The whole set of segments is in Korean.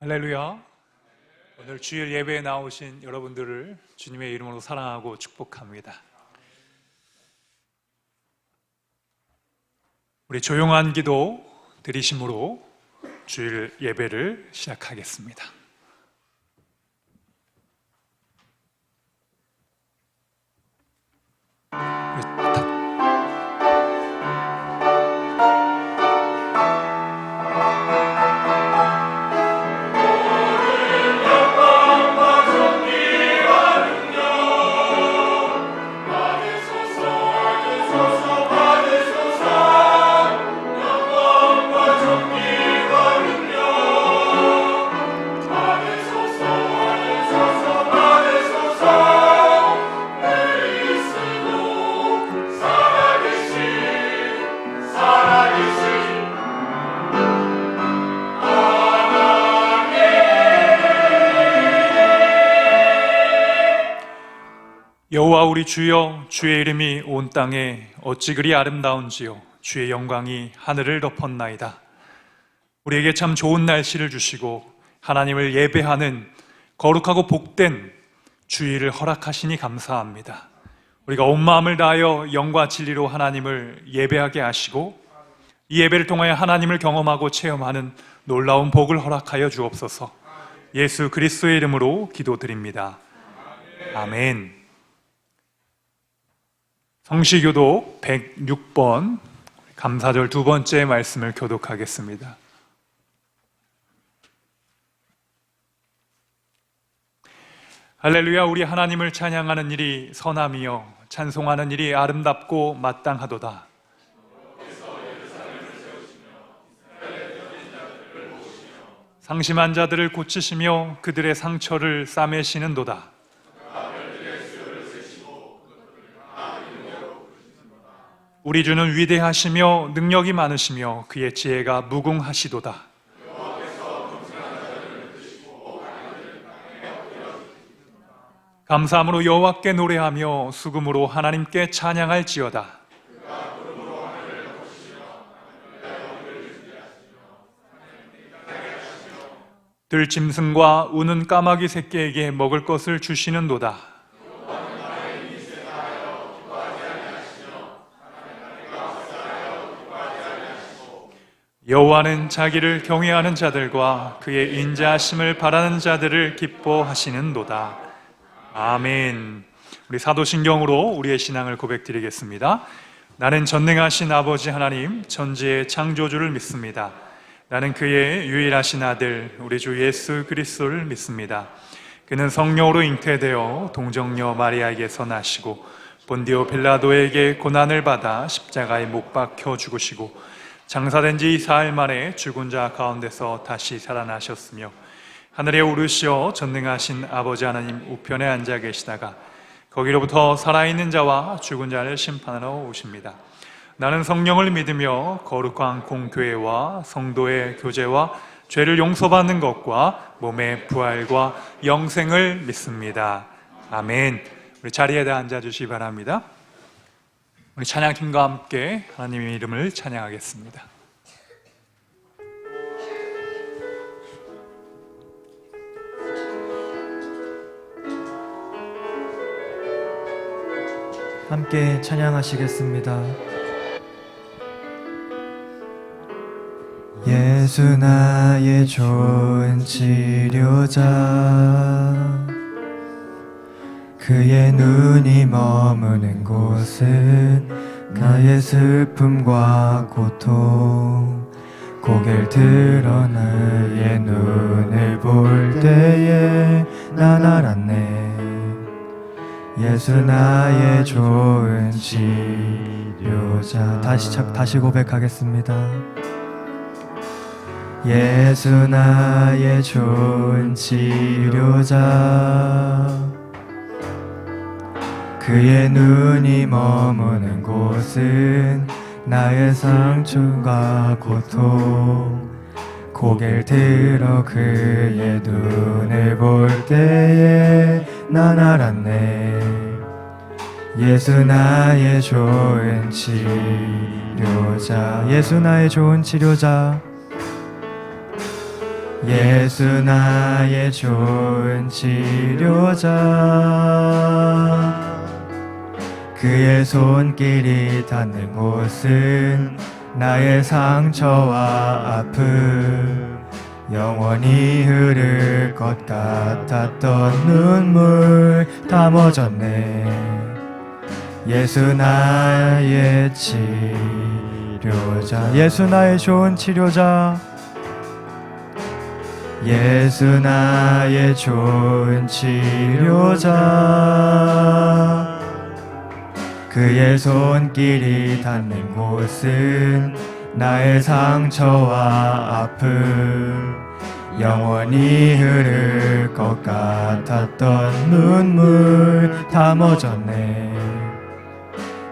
할렐루야. 오늘 주일 예배에 나오신 여러분들을 주님의 이름으로 사랑하고 축복합니다. 우리 조용한 기도 드리심으로 주일 예배를 시작하겠습니다. 여호와 우리 주여, 주의 이름이 온 땅에 어찌 그리 아름다운지요. 주의 영광이 하늘을 덮었나이다. 우리에게 참 좋은 날씨를 주시고 하나님을 예배하는 거룩하고 복된 주일을 허락하시니 감사합니다. 우리가 온 마음을 다하여 영과 진리로 하나님을 예배하게 하시고 이 예배를 통하여 하나님을 경험하고 체험하는 놀라운 복을 허락하여 주옵소서. 예수 그리스도의 이름으로 기도드립니다. 아멘. 성시교독 106번 감사절 두 번째 말씀을 교독하겠습니다. 할렐루야. 우리 하나님을 찬양하는 일이 선함이요 찬송하는 일이 아름답고 마땅하도다. 상심한 자들을 고치시며 그들의 상처를 싸매시는도다. 우리 주는 위대하시며 능력이 많으시며 그의 지혜가 무궁하시도다. 감사함으로 여호와께 노래하며 수금으로 하나님께 찬양할지어다. 들짐승과 우는 까마귀 새끼에게 먹을 것을 주시는도다. 여호와는 자기를 경외하는 자들과 그의 인자하심을 바라는 자들을 기뻐하시는도다. 아멘. 우리 사도신경으로 우리의 신앙을 고백드리겠습니다. 나는 전능하신 아버지 하나님 전지의 창조주를 믿습니다. 나는 그의 유일하신 아들 우리 주 예수 그리스도를 믿습니다. 그는 성령으로 잉태되어 동정녀 마리아에게서 나시고 본디오 빌라도에게 고난을 받아 십자가에 못 박혀 죽으시고 장사된 지 4일 만에 죽은 자 가운데서 다시 살아나셨으며 하늘에 오르시어 전능하신 아버지 하나님 우편에 앉아 계시다가 거기로부터 살아있는 자와 죽은 자를 심판하러 오십니다. 나는 성령을 믿으며 거룩한 공교회와 성도의 교제와 죄를 용서받는 것과 몸의 부활과 영생을 믿습니다. 아멘. 우리 자리에다 앉아주시기 바랍니다. 우리 찬양팀과 함께 하나님의 이름을 찬양하겠습니다. 함께 찬양하시겠습니다. 예수 나의 좋은 치료자, 그의 눈이 머무는 곳은 나의 슬픔과 고통, 고개를 들어 나의 눈을 볼 때에 난 알았네. 예수 나의 좋은 치료자. 다시 고백하겠습니다. 예수 나의 좋은 치료자, 그의 눈이 머무는 곳은 나의 상처가 고통, 고개를 들어 그의 눈을 볼 때에 난 알았네. 예수 나의 좋은 치료자. 예수 나의 좋은 치료자. 예수 나의 좋은 치료자. 그의 손길이 닿는 곳은 나의 상처와 아픔, 영원히 흐를 것 같았던 눈물 다 멎었네. 예수 나의 치료자. 예수 나의 좋은 치료자. 예수 나의 좋은 치료자. 그의 손길이 닿는 곳은 나의 상처와 아픔, 영원히 흐를 것 같았던 눈물 다 멎었네.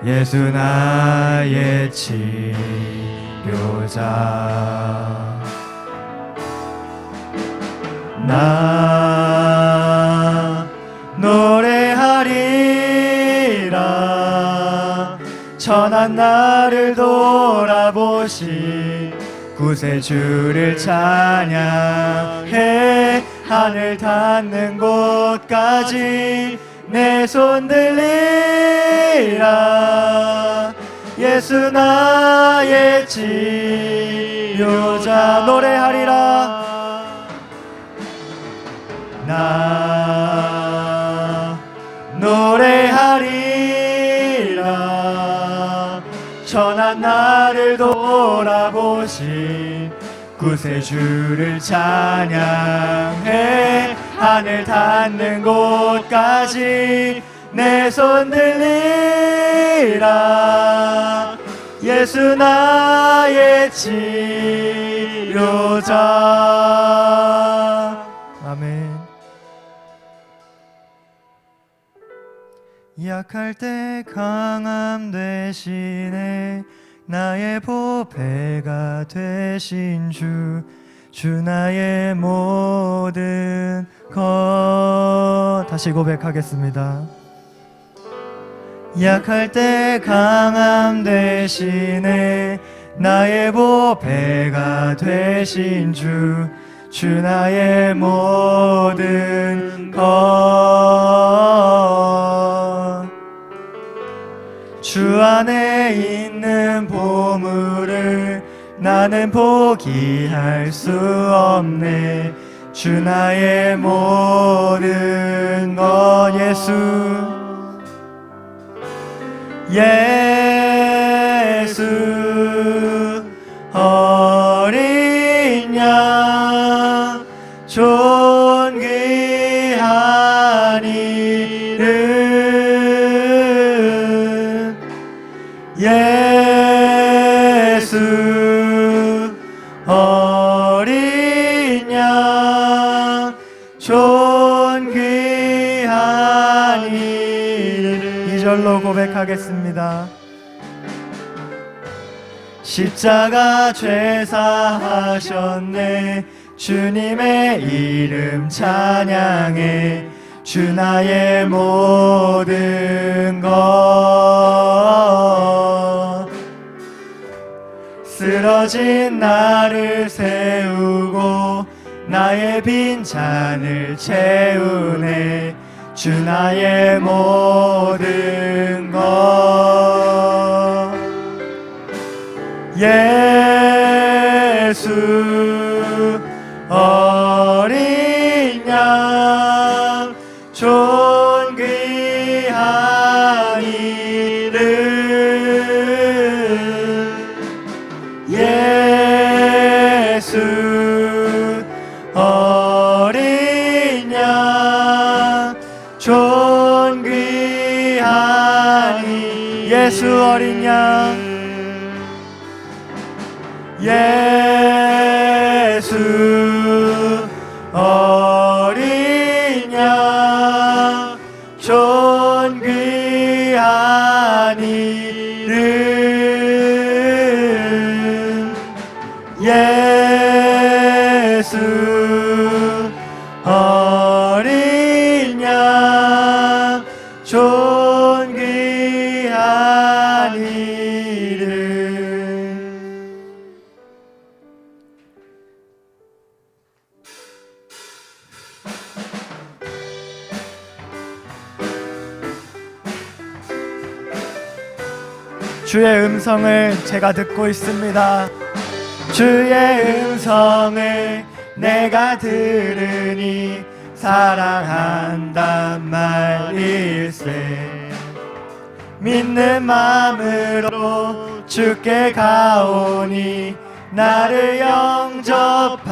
예수 나의 치료자. 나 노래하리라. 천한 나를 돌아보신 구세주를 찬양해. 하늘 닿는 곳까지 내 손 들리라. 예수 나의 치료자. 노래하리라. 나 노래하리라. 천한 나를 돌아보신 구세주를 찬양해. 하늘 닿는 곳까지 내 손 들리라. 예수 나의 치료자. 아멘. 약할 때 강함 되시네. 나의 보배가 되신 주. 주 나의 모든 것. 다시 고백하겠습니다. 약할 때 강함 되시네. 나의 보배가 되신 주. 주 나의 모든 것. 주 안에 있는 보물을 나는 포기할 수 없네. 주 나의 모든 것. 예수 어린 양 존귀한 이름. 예수 어린 양 존귀한 이름. 이 절로 고백하겠습니다. 십자가 죄사하셨네. 주님의 이름 찬양해. 주 나의 모든 것. 쓰러진 나를 세우고 나의 빈잔을 채우네. 주 나의 모든 것. 예수 어린 양 존귀한 이름. 예수 어린 양 존귀한 이름. 예수 어린 양. 예수 어린 양 존귀한 이름. 예수 어린 양 존귀한 이름. 주의 음성을 제가 듣고 있습니다. 주의 음성을 내가 들으니 사랑한단 말일세. 믿는 마음으로 주께 가오니 나를 영접하소서.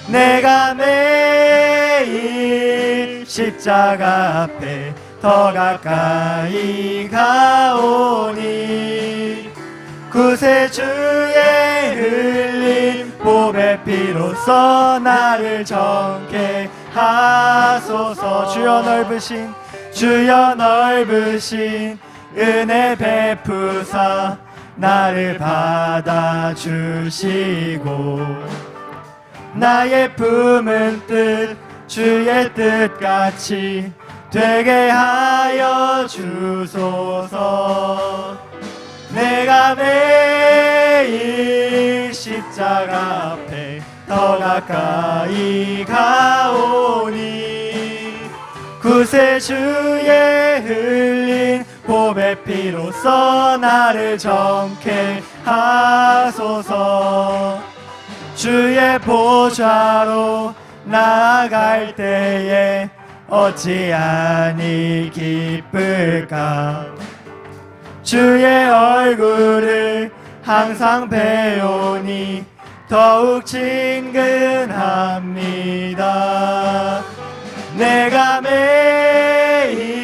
내가 매일 십자가 앞에 더 가까이 가오니 구세주의 흘린 보배 피로써 나를 정케 하소서. 주여 넓으신 은혜 베푸사 나를 받아주시고 나의 품은 뜻 주의 뜻같이 되게 하여 주소서. 내가 매일 십자가 앞에 더 가까이 가오니 구세주의 흘린 보배 피로써 나를 정케 하소서. 주의 보좌로 나아갈 때에 어찌하니 기쁠까. 주의 얼굴을 항상 배우니 더욱 친근합니다. 내가 매일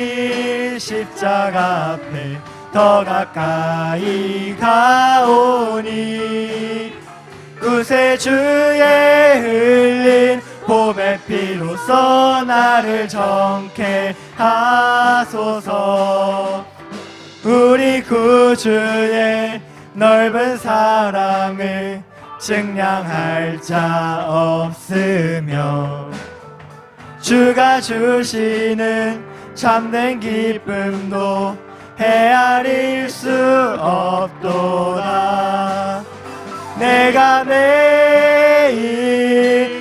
십자가 앞에 더 가까이 가오니 구세주의 흘린 보배 피로써 나를 정케 하소서. 우리 구주의 넓은 사랑을 증량할 자 없으며 주가 주시는 참된 기쁨도 헤아릴 수 없도다. 내가 매일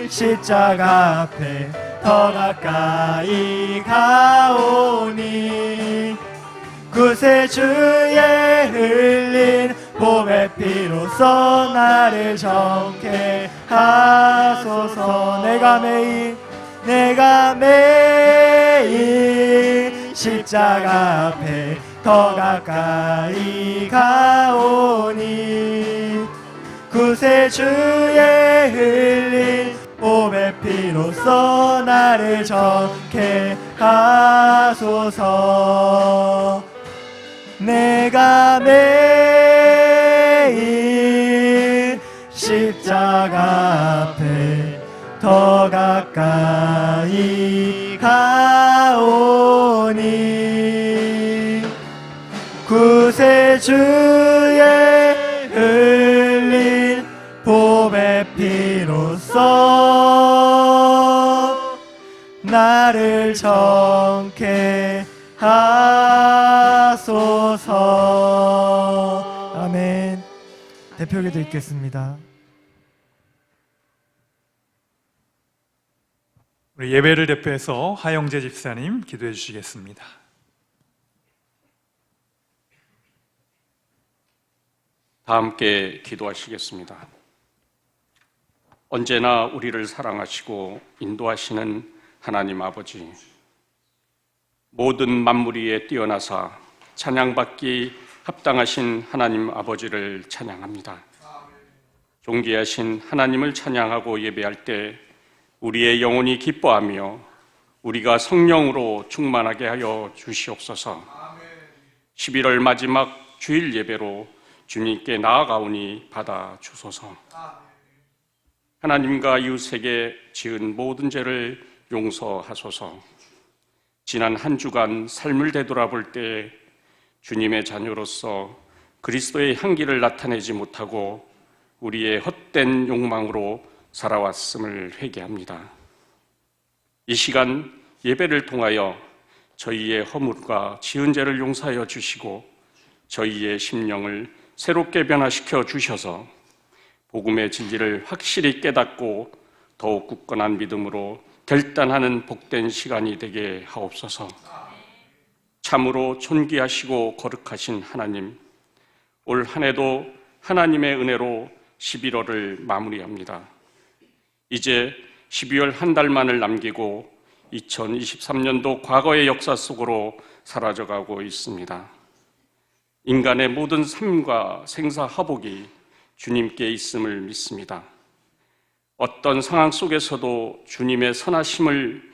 십자가 앞에 더 가까이 가오니 구세주의 흘린 보배 피로써 나를 정케 하소서. 내가 매일 십자가 앞에 더 가까이 가오니 구세주의 흘린 보배 피로써 나를 정케 하소서. 내가 매일 십자가 앞에 더 가까이 가오니 구세주의 흘린 보배 피로써 나를 정케 하소서. 아멘. 대표기도 읽겠습니다. 우리 예배를 대표해서 하영재 집사님 기도해 주시겠습니다. 다 함께 기도하시겠습니다. 언제나 우리를 사랑하시고 인도하시는 하나님 아버지, 모든 만물 위에 뛰어나사 찬양받기 합당하신 하나님 아버지를 찬양합니다. 존귀하신 하나님을 찬양하고 예배할 때 우리의 영혼이 기뻐하며 우리가 성령으로 충만하게 하여 주시옵소서. 11월 마지막 주일 예배로 주님께 나아가오니 받아 주소서. 하나님과 이웃에게 지은 모든 죄를 용서하소서. 지난 한 주간 삶을 되돌아볼 때 주님의 자녀로서 그리스도의 향기를 나타내지 못하고 우리의 헛된 욕망으로 살아왔음을 회개합니다. 이 시간 예배를 통하여 저희의 허물과 지은 죄를 용서하여 주시고 저희의 심령을 새롭게 변화시켜 주셔서 복음의 진리를 확실히 깨닫고 더욱 굳건한 믿음으로 결단하는 복된 시간이 되게 하옵소서. 참으로 존귀하시고 거룩하신 하나님, 올 한 해도 하나님의 은혜로 11월을 마무리합니다. 이제 12월 한 달만을 남기고 2023년도 과거의 역사 속으로 사라져가고 있습니다. 인간의 모든 삶과 생사화복이 주님께 있음을 믿습니다. 어떤 상황 속에서도 주님의 선하심을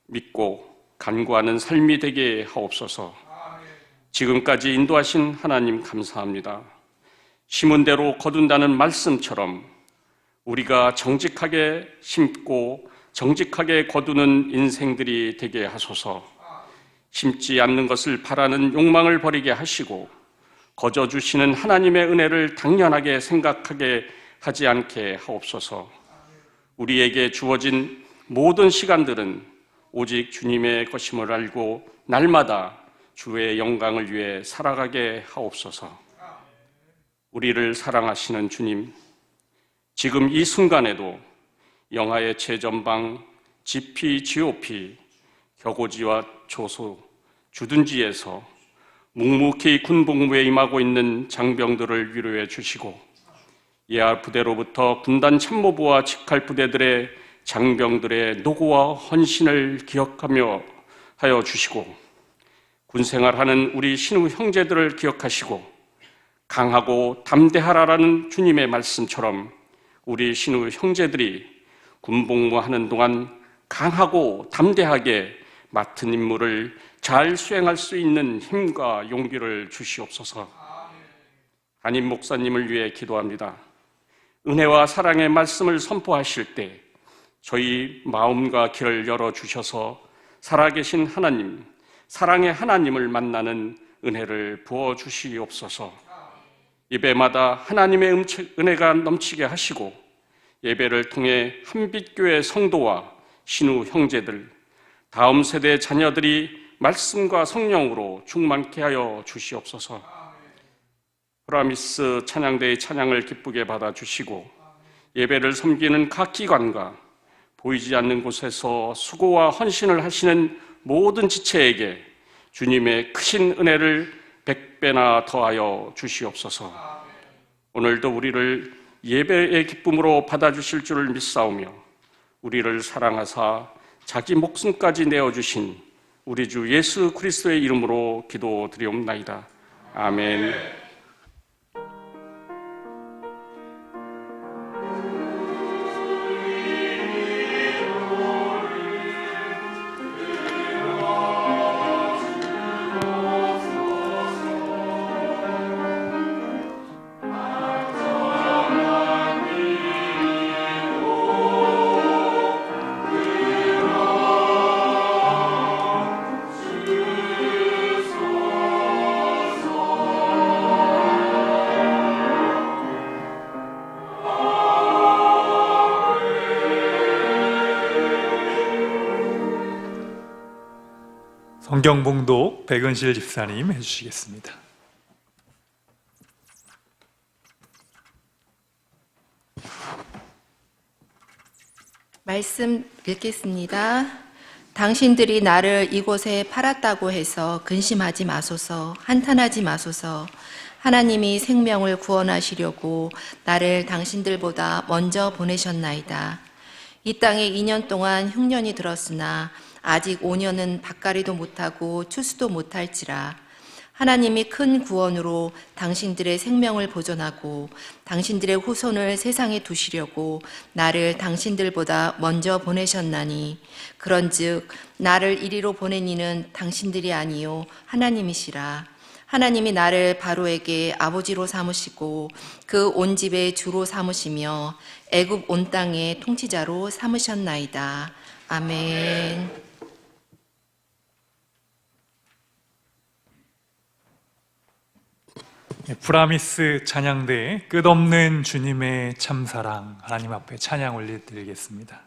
믿고 간구하는 삶이 되게 하옵소서. 지금까지 인도하신 하나님 감사합니다. 심은 대로 거둔다는 말씀처럼 우리가 정직하게 심고 정직하게 거두는 인생들이 되게 하소서. 심지 않는 것을 바라는 욕망을 버리게 하시고 거저 주시는 하나님의 은혜를 당연하게 생각하게 하지 않게 하옵소서. 우리에게 주어진 모든 시간들은 오직 주님의 것임을 알고 날마다 주의 영광을 위해 살아가게 하옵소서. 우리를 사랑하시는 주님, 지금 이 순간에도 영하의 최전방, GP, GOP, 격오지와 조소, 주둔지에서 묵묵히 군복무에 임하고 있는 장병들을 위로해 주시고 예하 부대로부터 군단 참모부와 직할 부대들의 장병들의 노고와 헌신을 기억하며 하여 주시고 군생활하는 우리 신우 형제들을 기억하시고 강하고 담대하라라는 주님의 말씀처럼 우리 신우 형제들이 군복무하는 동안 강하고 담대하게 맡은 임무를 잘 수행할 수 있는 힘과 용기를 주시옵소서. 담임 목사님을 위해 기도합니다. 은혜와 사랑의 말씀을 선포하실 때 저희 마음과 길을 열어주셔서 살아계신 하나님, 사랑의 하나님을 만나는 은혜를 부어주시옵소서. 예배마다 하나님의 은혜가 넘치게 하시고 예배를 통해 한빛교회 성도와 신우 형제들, 다음 세대 자녀들이 말씀과 성령으로 충만케 하여 주시옵소서. 프라미스 찬양대의 찬양을 기쁘게 받아주시고 예배를 섬기는 각 기관과 보이지 않는 곳에서 수고와 헌신을 하시는 모든 지체에게 주님의 크신 은혜를 100배나 더하여 주시옵소서. 오늘도 우리를 예배의 기쁨으로 받아주실 줄을 믿사오며 우리를 사랑하사 자기 목숨까지 내어주신 우리 주 예수 그리스도의 이름으로 기도드리옵나이다. 아멘. 성경봉독 백은실 집사님 해주시겠습니다. 말씀 읽겠습니다. 당신들이 나를 이곳에 팔았다고 해서 근심하지 마소서, 한탄하지 마소서. 하나님이 생명을 구원하시려고 나를 당신들보다 먼저 보내셨나이다. 이 땅에 2년 동안 흉년이 들었으나 아직 5년은 밭갈이도 못하고 추수도 못할지라. 하나님이 큰 구원으로 당신들의 생명을 보존하고 당신들의 후손을 세상에 두시려고 나를 당신들보다 먼저 보내셨나니 그런즉 나를 이리로 보낸 이는 당신들이 아니요 하나님이시라. 하나님이 나를 바로에게 아버지로 삼으시고 그 온 집의 주로 삼으시며 애굽 온 땅의 통치자로 삼으셨나이다. 아멘. 프라미스 찬양대의 끝없는 주님의 참사랑 하나님 앞에 찬양 올려드리겠습니다.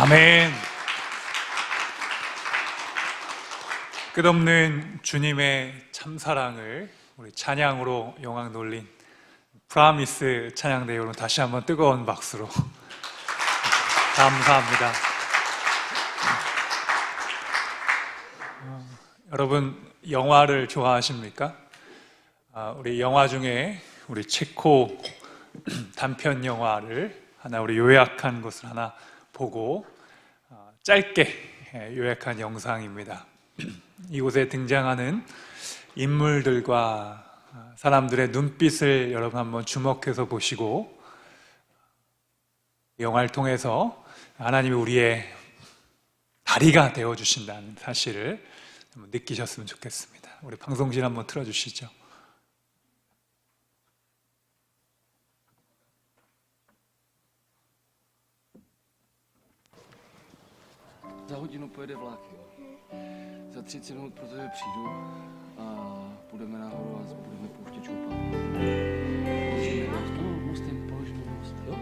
아멘. 끝없는 주님의 참사랑을 우리 찬양으로 영광 돌린 프라미스 찬양대 여러분 다시 한번 뜨거운 박수로 감사합니다. 여러분 영화를 좋아하십니까? 우리 영화 중에 우리 체코 단편 영화를 하나 우리 요약한 것을 하나 보고 짧게 요약한 영상입니다. 이곳에 등장하는 인물들과 사람들의 눈빛을 여러분 한번 주목해서 보시고 영화를 통해서 하나님이 우리의 다리가 되어주신다는 사실을 한번 느끼셨으면 좋겠습니다. 우리 방송실 한번 틀어주시죠. Za hodinu pojede vlak, jo. Za 30 minut pro tebe přijdu a půjdeme nahoru a budeme pouštět čoupat. Položíme most, no, mostem položíme most, jo?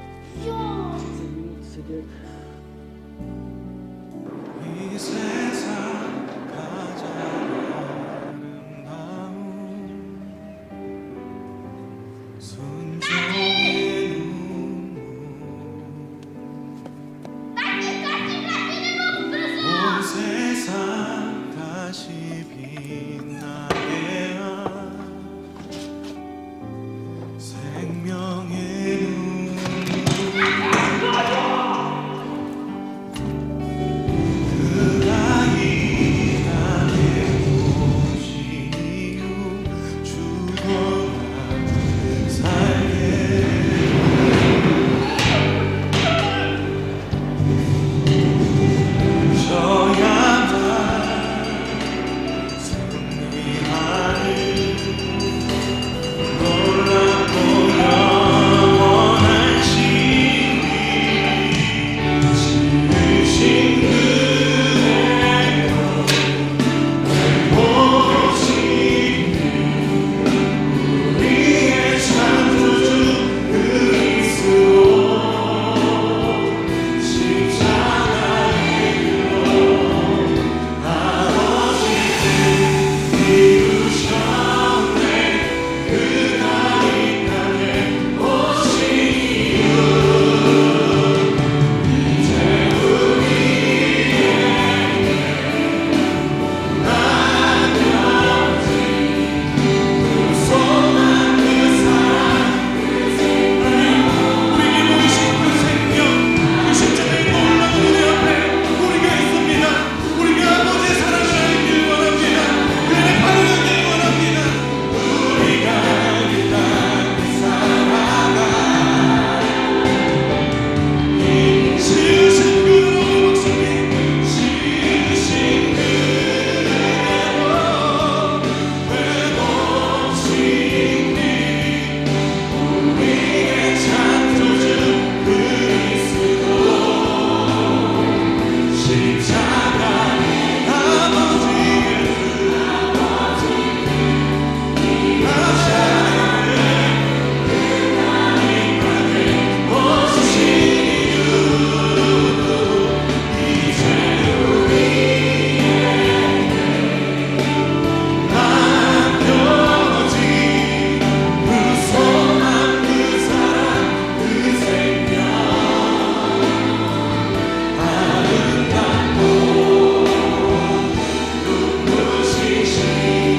Jo! 30 minut sedět. 이 세상 가장 아름다운 순종의 온 세상 다시 빛나게 한 생명의 그가 이 땅에 오신 이후 죽어나 살게 저야만 승리하는 놀랍고 영원한 신이 지으신 그대로 오신 우리의 창조주 그리스도 십자가에 아버지 이루셨네. 그가 이 땅에 오신 이유 이제 우리에게 남겨진 그 소망 그 사랑 우리에게 보이신 그 생명 그 십자가의 놀라운 은혜 앞에 우리가 있습니다. 우리가 아버지의 사랑을 알길 원합니다. 그의 팔을 알길 원합니다. 우리가 이 땅에 살아가 이 지으신 그대로 목숨이 지으신 그대로 외롭신 니 우리의 창조주 그리스도 십자가 아버지의 오신 이유도 이제 우리에게 남겨진 그 소망 그 사랑 그 생명 아름답고 눈부신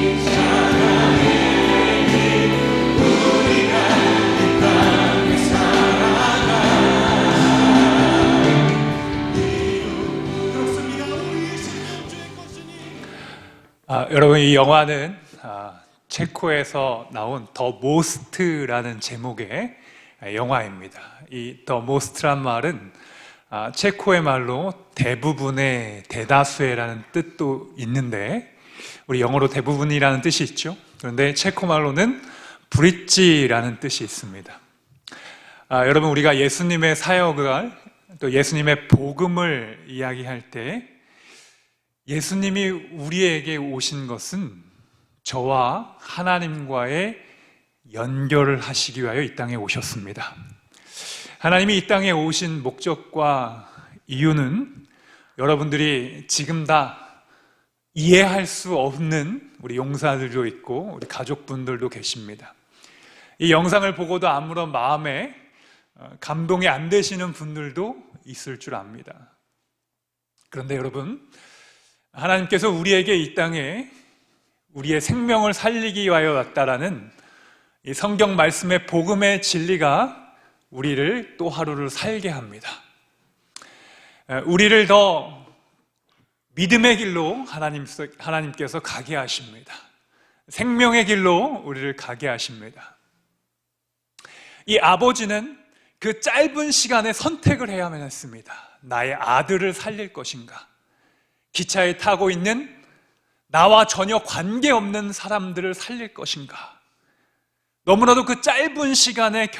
십자가의 길 우리가 이 땅에 살아가 이유 그렇습니다. 우리의 생명주의 것이니 여러분 이 영화는 체코에서 나온 더 모스트라는 제목의 영화입니다. 이 더 모스트란 말은 체코의 말로 대부분의 대다수의라는 뜻도 있는데 우리 영어로 대부분이라는 뜻이 있죠. 그런데 체코 말로는 브릿지라는 뜻이 있습니다. 여러분 우리가 예수님의 사역을 또 예수님의 복음을 이야기할 때 예수님이 우리에게 오신 것은 저와 하나님과의 연결을 하시기 위하여 이 땅에 오셨습니다. 하나님이 이 땅에 오신 목적과 이유는 여러분들이 지금 다 이해할 수 없는 우리 용사들도 있고 우리 가족분들도 계십니다. 이 영상을 보고도 아무런 마음에 감동이 안 되시는 분들도 있을 줄 압니다. 그런데 여러분, 하나님께서 우리에게 이 땅에 우리의 생명을 살리기 위하여 왔다라는 이 성경 말씀의 복음의 진리가 우리를 또 하루를 살게 합니다. 우리를 더 믿음의 길로 하나님께서 가게 하십니다. 생명의 길로 우리를 가게 하십니다. 이 아버지는 그 짧은 시간에 선택을 해야만 했습니다. 나의 아들을 살릴 것인가? 기차에 타고 있는 나와 전혀 관계없는 사람들을 살릴 것인가? 너무나도 그 짧은 시간의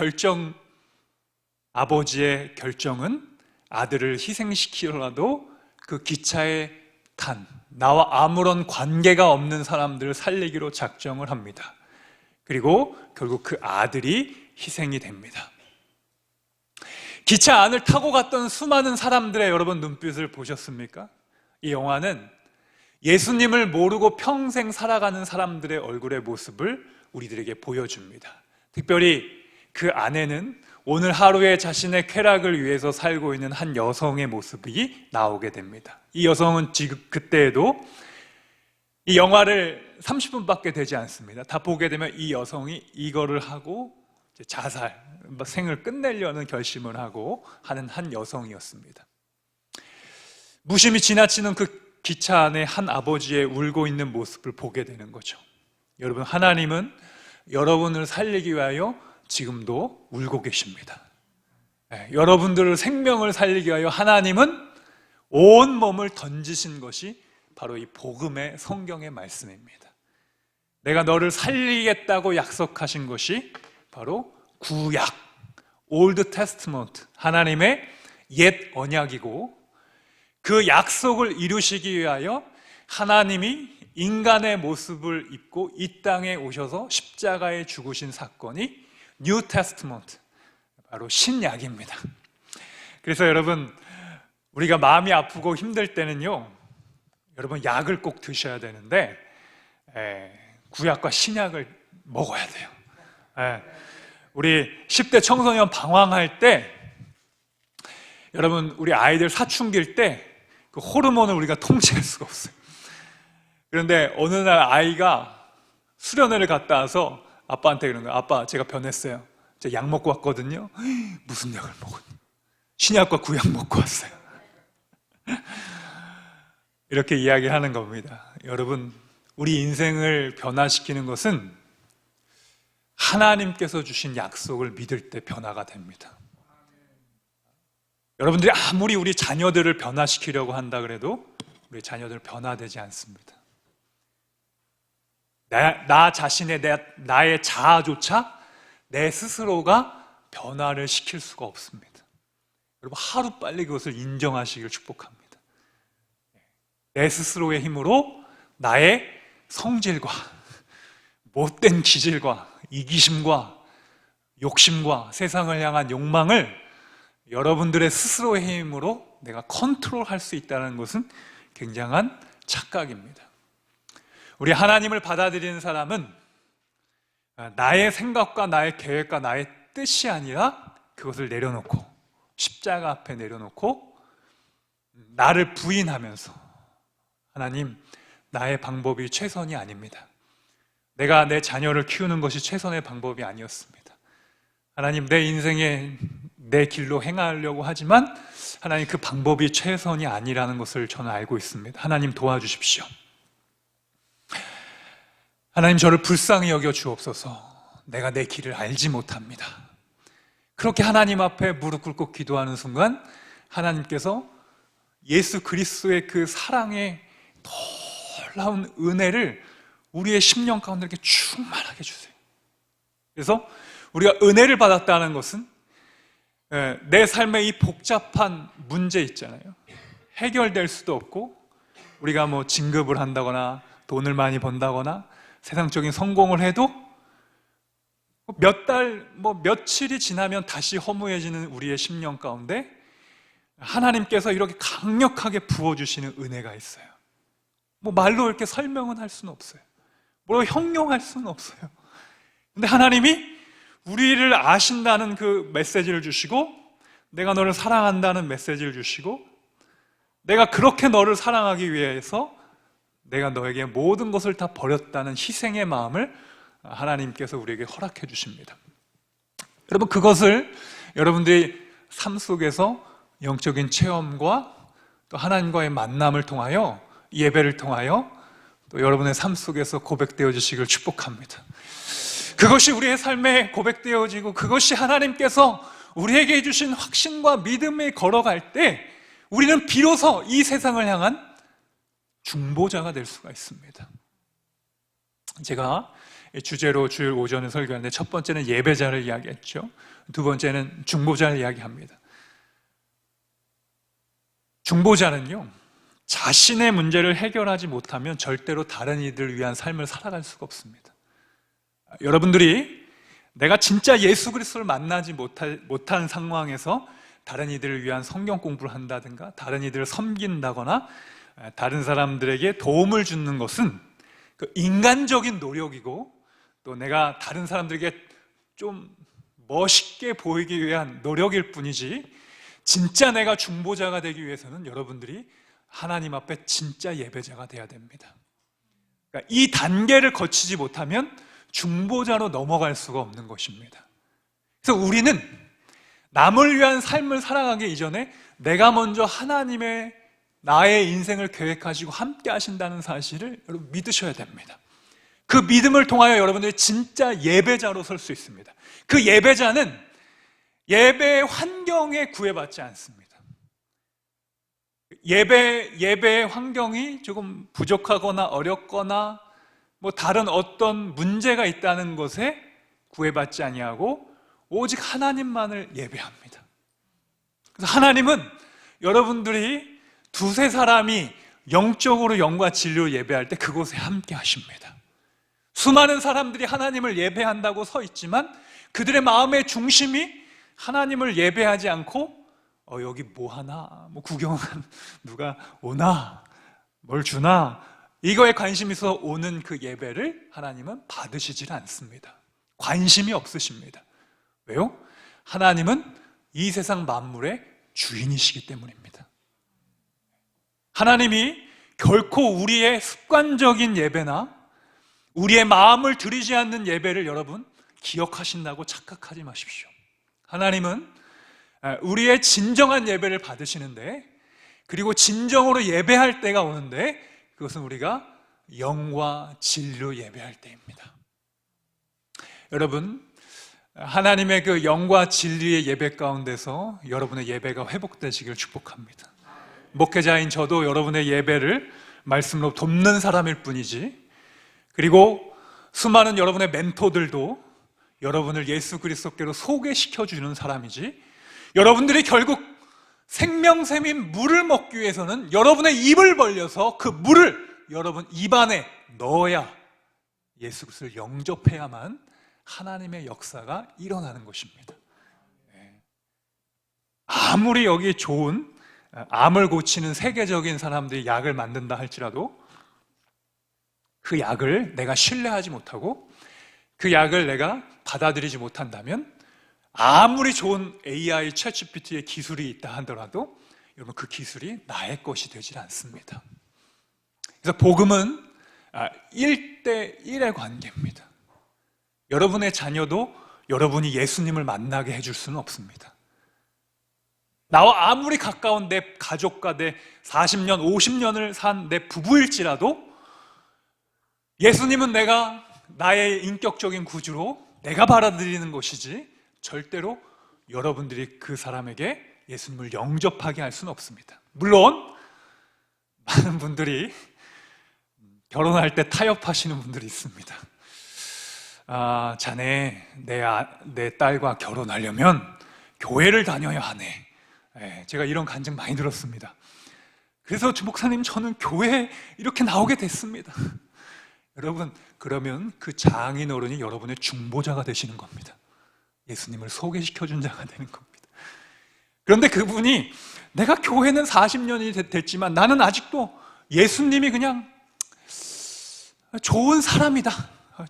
아버지의 결정은 아들을 희생시키더라도 그 기차에 탄 나와 아무런 관계가 없는 사람들을 살리기로 작정을 합니다. 그리고 결국 그 아들이 희생이 됩니다. 기차 안을 타고 갔던 수많은 사람들의 여러분 눈빛을 보셨습니까? 이 영화는 예수님을 모르고 평생 살아가는 사람들의 얼굴의 모습을 우리들에게 보여줍니다. 특별히 그 안에는 오늘 하루에 자신의 쾌락을 위해서 살고 있는 한 여성의 모습이 나오게 됩니다. 이 여성은 지금 그때에도 이 영화를 30분밖에 되지 않습니다. 다 보게 되면 이 여성이 이거를 하고 자살, 생을 끝내려는 결심을 하고 하는 한 여성이었습니다. 무심히 지나치는 그 기차 안에 한 아버지의 울고 있는 모습을 보게 되는 거죠. 여러분, 하나님은 여러분을 살리기 위하여 지금도 울고 계십니다. 여러분들의 생명을 살리기 위하여 하나님은 온 몸을 던지신 것이 바로 이 복음의 성경의 말씀입니다. 내가 너를 살리겠다고 약속하신 것이 바로 구약, 올드 테스트먼트, 하나님의 옛 언약이고, 그 약속을 이루시기 위하여 하나님이 인간의 모습을 입고 이 땅에 오셔서 십자가에 죽으신 사건이 뉴 테스트먼트, 바로 신약입니다. 그래서 여러분, 우리가 마음이 아프고 힘들 때는요, 여러분 약을 꼭 드셔야 되는데 구약과 신약을 먹어야 돼요. 우리 10대 청소년 방황할 때, 여러분 우리 아이들 사춘기일 때 그 호르몬을 우리가 통제할 수가 없어요. 그런데 어느 날 아이가 수련회를 갔다 와서 아빠한테 그런 거예요. 아빠, 제가 변했어요. 제가 약 먹고 왔거든요. 무슨 약을 먹었니? 신약과 구약 먹고 왔어요. 이렇게 이야기를 하는 겁니다. 여러분, 우리 인생을 변화시키는 것은 하나님께서 주신 약속을 믿을 때 변화가 됩니다. 여러분들이 아무리 우리 자녀들을 변화시키려고 한다 그래도 우리 자녀들 변화되지 않습니다. 나 자신의 나의 자아조차 내 스스로가 변화를 시킬 수가 없습니다. 여러분, 하루빨리 그것을 인정하시길 축복합니다. 내 스스로의 힘으로 나의 성질과 못된 기질과 이기심과 욕심과 세상을 향한 욕망을 여러분들의 스스로의 힘으로 내가 컨트롤할 수 있다는 것은 굉장한 착각입니다. 우리 하나님을 받아들이는 사람은 나의 생각과 나의 계획과 나의 뜻이 아니라 그것을 내려놓고, 십자가 앞에 내려놓고 나를 부인하면서, 하나님, 나의 방법이 최선이 아닙니다. 내가 내 자녀를 키우는 것이 최선의 방법이 아니었습니다. 하나님, 내 인생에 내 길로 행하려고 하지만 하나님, 그 방법이 최선이 아니라는 것을 저는 알고 있습니다. 하나님, 도와주십시오. 하나님, 저를 불쌍히 여겨 주옵소서. 내가 내 길을 알지 못합니다. 그렇게 하나님 앞에 무릎 꿇고 기도하는 순간 하나님께서 예수 그리스도의 그 사랑의 놀라운 은혜를 우리의 심령 가운데 이렇게 충만하게 주세요. 그래서 우리가 은혜를 받았다는 것은 내 삶의 이 복잡한 문제 있잖아요. 해결될 수도 없고, 우리가 뭐 진급을 한다거나 돈을 많이 번다거나 세상적인 성공을 해도 몇 달, 며칠이 지나면 다시 허무해지는 우리의 심령 가운데 하나님께서 이렇게 강력하게 부어주시는 은혜가 있어요. 뭐 말로 이렇게 설명은 할 수는 없어요. 뭐로 형용할 수는 없어요. 근데 하나님이 우리를 아신다는 그 메시지를 주시고, 내가 너를 사랑한다는 메시지를 주시고, 내가 그렇게 너를 사랑하기 위해서 내가 너에게 모든 것을 다 버렸다는 희생의 마음을 하나님께서 우리에게 허락해 주십니다. 여러분, 그것을 여러분들이 삶 속에서 영적인 체험과 또 하나님과의 만남을 통하여, 예배를 통하여 또 여러분의 삶 속에서 고백되어 주시길 축복합니다. 그것이 우리의 삶에 고백되어지고, 그것이 하나님께서 우리에게 주신 확신과 믿음에 걸어갈 때 우리는 비로소 이 세상을 향한 중보자가 될 수가 있습니다. 제가 주제로 주일 오전에 설교하는데, 첫 번째는 예배자를 이야기했죠. 두 번째는 중보자를 이야기합니다. 중보자는요, 자신의 문제를 해결하지 못하면 절대로 다른 이들을 위한 삶을 살아갈 수가 없습니다. 여러분들이 내가 진짜 예수 그리스도를 만나지 못한 상황에서 다른 이들을 위한 성경 공부를 한다든가, 다른 이들을 섬긴다거나, 다른 사람들에게 도움을 주는 것은 그 인간적인 노력이고, 또 내가 다른 사람들에게 좀 멋있게 보이기 위한 노력일 뿐이지, 진짜 내가 중보자가 되기 위해서는 여러분들이 하나님 앞에 진짜 예배자가 돼야 됩니다. 그러니까 이 단계를 거치지 못하면 중보자로 넘어갈 수가 없는 것입니다. 그래서 우리는 남을 위한 삶을 살아가기 이전에 내가 먼저 하나님의 나의 인생을 계획하시고 함께 하신다는 사실을 여러분 믿으셔야 됩니다. 그 믿음을 통하여 여러분들이 진짜 예배자로 설 수 있습니다. 그 예배자는 예배의 환경에 구애받지 않습니다. 예배의 환경이 조금 부족하거나 어렵거나 뭐 다른 어떤 문제가 있다는 것에 구애받지 아니하고 오직 하나님만을 예배합니다. 그래서 하나님은 여러분들이 두세 사람이 영적으로 영과 진리로 예배할 때 그곳에 함께 하십니다. 수많은 사람들이 하나님을 예배한다고 서 있지만 그들의 마음의 중심이 하나님을 예배하지 않고 여기 뭐 하나, 뭐 구경한 누가 오나, 뭘 주나, 이거에 관심이 있어서 오는 그 예배를 하나님은 받으시질 않습니다. 관심이 없으십니다. 왜요? 하나님은 이 세상 만물의 주인이시기 때문입니다. 하나님이 결코 우리의 습관적인 예배나 우리의 마음을 들이지 않는 예배를 여러분 기억하신다고 착각하지 마십시오. 하나님은 우리의 진정한 예배를 받으시는데, 그리고 진정으로 예배할 때가 오는데, 그것은 우리가 영과 진리로 예배할 때입니다. 여러분, 하나님의 그 영과 진리의 예배 가운데서 여러분의 예배가 회복되시길 축복합니다. 목회자인 저도 여러분의 예배를 말씀으로 돕는 사람일 뿐이지, 그리고 수많은 여러분의 멘토들도 여러분을 예수 그리스도께로 소개시켜주는 사람이지, 여러분들이 결국 생명샘인 물을 먹기 위해서는 여러분의 입을 벌려서 그 물을 여러분 입안에 넣어야 예수 그리스도를 영접해야만 하나님의 역사가 일어나는 것입니다. 아무리 여기 좋은 암을 고치는 세계적인 사람들이 약을 만든다 할지라도 그 약을 내가 신뢰하지 못하고 그 약을 내가 받아들이지 못한다면 아무리 좋은 AI 챗GPT의 기술이 있다 하더라도 여러분 그 기술이 나의 것이 되질 않습니다. 그래서 복음은 1대1의 관계입니다. 여러분의 자녀도 여러분이 예수님을 만나게 해줄 수는 없습니다. 나와 아무리 가까운 내 가족과 내 40년, 50년을 산 내 부부일지라도 예수님은 나의 인격적인 구주로 내가 받아들이는 것이지 절대로 여러분들이 그 사람에게 예수님을 영접하게 할 수는 없습니다. 물론 많은 분들이 결혼할 때 타협하시는 분들이 있습니다. 자네 내 딸과 결혼하려면 교회를 다녀야 하네. 제가 이런 간증 많이 들었습니다. 그래서 목사님 저는 교회에 이렇게 나오게 됐습니다. 여러분, 그러면 그 장인 어른이 여러분의 중보자가 되시는 겁니다. 예수님을 소개시켜준 자가 되는 겁니다. 그런데 그분이 내가 교회는 40년이 됐지만 나는 아직도 예수님이 그냥 좋은 사람이다,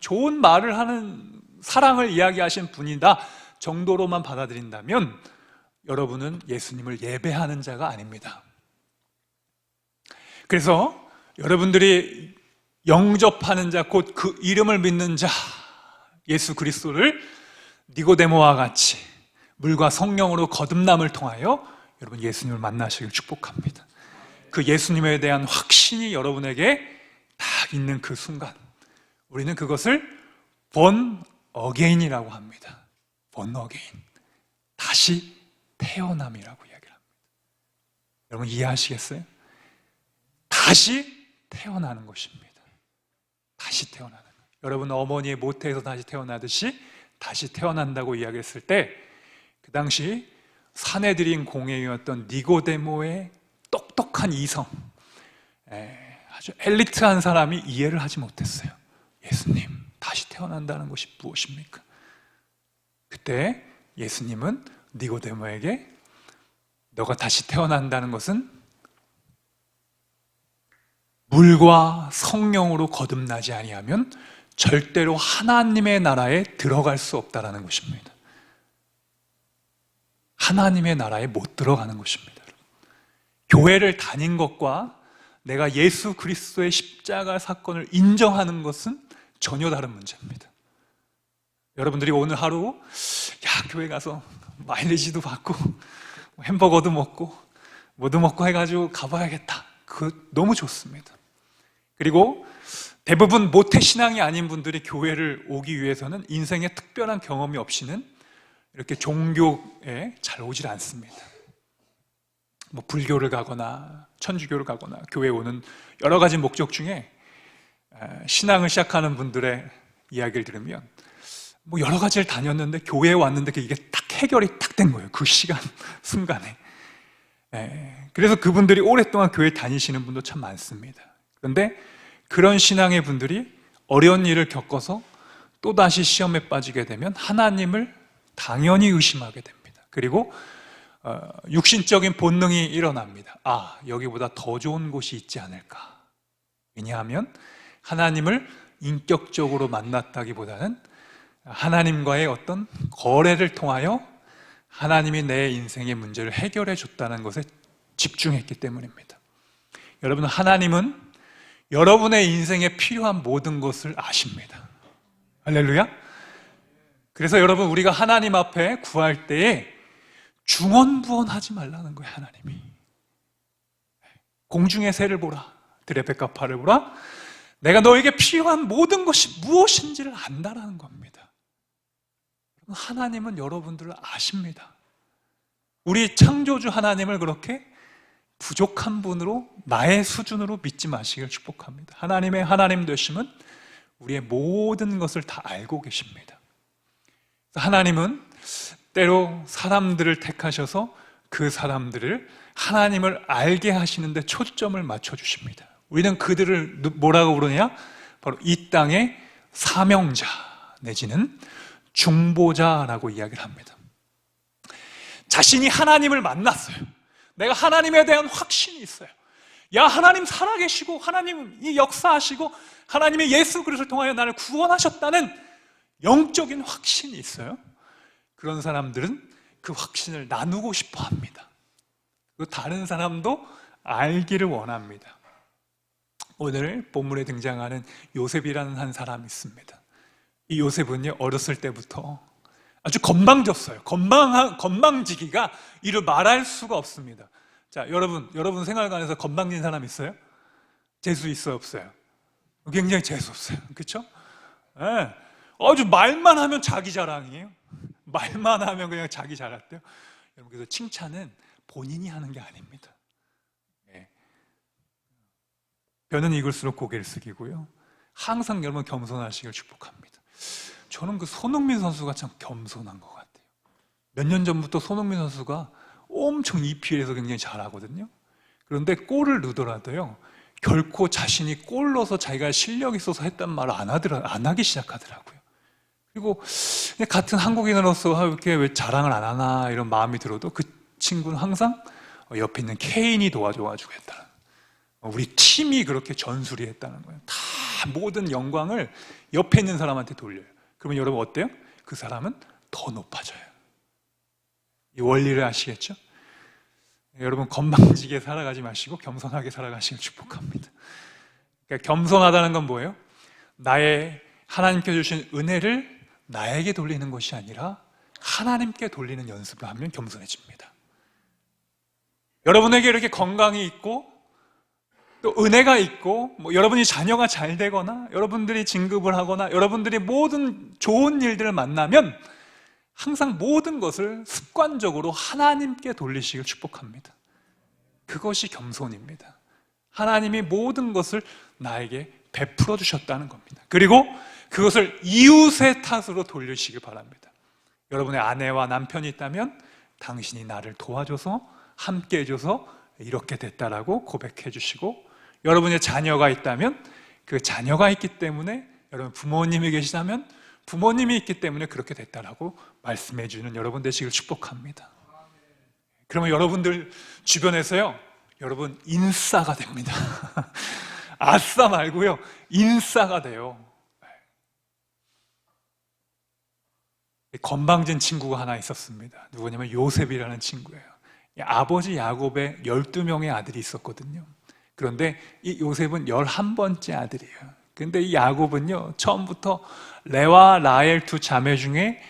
좋은 말을 하는, 사랑을 이야기하신 분이다 정도로만 받아들인다면 여러분은 예수님을 예배하는 자가 아닙니다. 그래서 여러분들이 영접하는 자, 곧 그 이름을 믿는 자 예수 그리스도를 니고데모와 같이 물과 성령으로 거듭남을 통하여 여러분 예수님을 만나시길 축복합니다. 그 예수님에 대한 확신이 여러분에게 딱 있는 그 순간 우리는 그것을 born again이라고 합니다. born again, 다시 태어남이라고 이야기를 합니다. 여러분 이해하시겠어요? 다시 태어나는 것입니다. 다시 태어나는 것. 여러분 어머니의 모태에서 다시 태어나듯이 다시 태어난다고 이야기했을 때 그 당시 사내들인 공회였던 니고데모의 똑똑한 이성, 아주 엘리트한 사람이 이해를 하지 못했어요. 예수님, 다시 태어난다는 것이 무엇입니까? 그때 예수님은 니고데모에게 너가 다시 태어난다는 것은 물과 성령으로 거듭나지 아니하면 절대로 하나님의 나라에 들어갈 수 없다라는 것입니다. 하나님의 나라에 못 들어가는 것입니다. 교회를 다닌 것과 내가 예수 그리스도의 십자가 사건을 인정하는 것은 전혀 다른 문제입니다. 여러분들이 오늘 하루 교회 가서 마일리지도 받고 햄버거도 먹고 뭐도 먹고 해가지고 가봐야겠다, 그거 너무 좋습니다. 그리고 대부분 모태신앙이 아닌 분들이 교회를 오기 위해서는 인생에 특별한 경험이 없이는 이렇게 종교에 잘 오질 않습니다. 뭐 불교를 가거나 천주교를 가거나 교회에 오는 여러 가지 목적 중에 신앙을 시작하는 분들의 이야기를 들으면 뭐 여러 가지를 다녔는데 교회에 왔는데 이게 딱 해결이 딱 된 거예요. 그 시간 순간에. 그래서 그분들이 오랫동안 교회 다니시는 분도 참 많습니다. 그런데 그런 신앙의 분들이 어려운 일을 겪어서 또다시 시험에 빠지게 되면 하나님을 당연히 의심하게 됩니다. 그리고 육신적인 본능이 일어납니다. 여기보다 더 좋은 곳이 있지 않을까. 왜냐하면 하나님을 인격적으로 만났다기보다는 하나님과의 어떤 거래를 통하여 하나님이 내 인생의 문제를 해결해 줬다는 것에 집중했기 때문입니다. 여러분, 하나님은 여러분의 인생에 필요한 모든 것을 아십니다. 할렐루야. 그래서 여러분, 우리가 하나님 앞에 구할 때에 중언부언하지 말라는 거예요. 하나님이 공중의 새를 보라, 들의 백합화를 보라, 내가 너에게 필요한 모든 것이 무엇인지를 안다라는 겁니다. 하나님은 여러분들을 아십니다. 우리 창조주 하나님을 그렇게 부족한 분으로, 나의 수준으로 믿지 마시길 축복합니다. 하나님의 하나님 되심은 우리의 모든 것을 다 알고 계십니다. 하나님은 때로 사람들을 택하셔서 그 사람들을 하나님을 알게 하시는데 초점을 맞춰주십니다. 우리는 그들을 뭐라고 부르냐? 바로 이 땅의 사명자 내지는 중보자라고 이야기를 합니다. 자신이 하나님을 만났어요. 내가 하나님에 대한 확신이 있어요. 하나님 살아계시고 하나님이 역사하시고 하나님의 예수 그리스도를 통하여 나를 구원하셨다는 영적인 확신이 있어요. 그런 사람들은 그 확신을 나누고 싶어 합니다. 그리고 다른 사람도 알기를 원합니다. 오늘 본문에 등장하는 요셉이라는 한 사람이 있습니다. 이 요셉은요, 어렸을 때부터 아주 건방졌어요. 건방지기가 이를 말할 수가 없습니다. 자, 여러분 생활관에서 건방진 사람 있어요? 재수 있어요, 없어요? 굉장히 재수 없어요. 그렇죠? 아주 말만 하면 자기 자랑이에요. 말만 하면 그냥 자기 자랑대요. 여러분, 그래서 칭찬은 본인이 하는 게 아닙니다. 벼는 익을수록 고개를 숙이고요. 항상 여러분 겸손하시길 축복합니다. 저는 그 손흥민 선수가 참 겸손한 것 같아요. 몇 년 전부터 손흥민 선수가 엄청 EPL에서 굉장히 잘하거든요. 그런데 골을 넣더라도요, 결코 자신이 골 넣어서 자기가 실력이 있어서 했단 말을 안 하기 시작하더라고요. 그리고 같은 한국인으로서 이렇게 왜 자랑을 안 하나 이런 마음이 들어도 그 친구는 항상 옆에 있는 케인이 도와줘가지고 했다는 거예요. 우리 팀이 그렇게 전술이 했다는 거예요. 다 모든 영광을 옆에 있는 사람한테 돌려요. 그러면 여러분 어때요? 그 사람은 더 높아져요. 이 원리를 아시겠죠? 여러분 건방지게 살아가지 마시고 겸손하게 살아가시길 축복합니다. 그러니까 겸손하다는 건 뭐예요? 나의 하나님께 주신 은혜를 나에게 돌리는 것이 아니라 하나님께 돌리는 연습을 하면 겸손해집니다. 여러분에게 이렇게 건강이 있고 또 은혜가 있고 여러분이 자녀가 잘 되거나 여러분들이 진급을 하거나 여러분들이 모든 좋은 일들을 만나면 항상 모든 것을 습관적으로 하나님께 돌리시길 축복합니다. 그것이 겸손입니다. 하나님이 모든 것을 나에게 베풀어 주셨다는 겁니다. 그리고 그것을 이웃의 탓으로 돌리시길 바랍니다. 여러분의 아내와 남편이 있다면 당신이 나를 도와줘서 함께 해줘서 이렇게 됐다라고 고백해 주시고, 여러분의 자녀가 있다면 그 자녀가 있기 때문에, 여러분 부모님이 계시다면 부모님이 있기 때문에 그렇게 됐다라고 말씀해 주는 여러분 되시길 축복합니다. 그러면 여러분들 주변에서요, 여러분 인싸가 됩니다. 아싸 말고요, 인싸가 돼요. 건방진 친구가 하나 있었습니다. 누구냐면 요셉이라는 친구예요. 아버지 야곱의 12명의 아들이 있었거든요. 그런데 이 요셉은 11번째 아들이에요. 근데 이 야곱은요, 처음부터 레와 라헬 두 자매 중에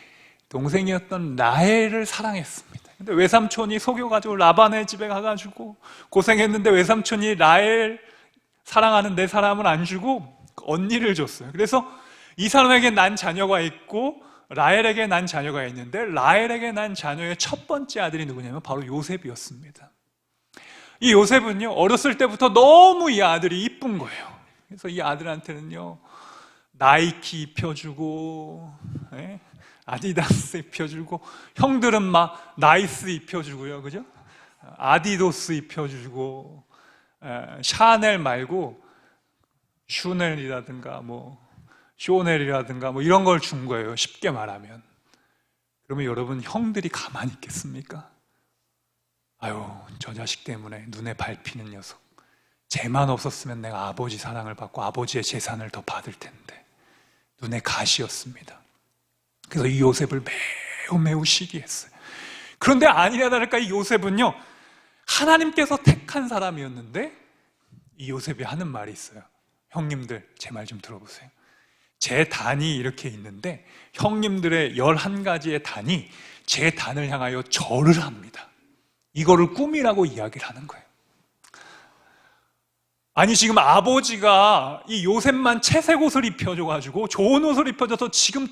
동생이었던 라헬을 사랑했습니다. 근데 외삼촌이 속여가지고 라반의 집에 가가지고 고생했는데 외삼촌이 라헬 사랑하는 내 사람을 안 주고 언니를 줬어요. 그래서 이 사람에게 난 자녀가 있고 라헬에게 난 자녀가 있는데, 라헬에게 난 자녀의 첫 번째 아들이 누구냐면 바로 요셉이었습니다. 이 요셉은요, 어렸을 때부터 너무 이 아들이 이쁜 거예요. 그래서 이 아들한테는요, 나이키 입혀주고, 아디다스 입혀주고, 형들은 막 나이스 입혀주고요, 그죠? 아디도스 입혀주고, 샤넬 말고 슈넬이라든가 쇼넬이라든가 이런 걸 준 거예요, 쉽게 말하면. 그러면 여러분, 형들이 가만히 있겠습니까? 아유, 저 자식 때문에 눈에 밟히는 녀석, 쟤만 없었으면 내가 아버지 사랑을 받고 아버지의 재산을 더 받을 텐데. 눈에 가시였습니다. 그래서 이 요셉을 매우 시기했어요. 그런데 아니나 다를까 이 요셉은요, 하나님께서 택한 사람이었는데, 이 요셉이 하는 말이 있어요. 형님들, 제 말 좀 들어보세요. 제 단이 이렇게 있는데 형님들의 11가지의 단이 제 단을 향하여 절을 합니다. 이거를 꿈이라고 이야기를 하는 거예요. 아니, 지금 아버지가 이 요셉만 채색 옷을 입혀줘가지고 좋은 옷을 입혀줘서 지금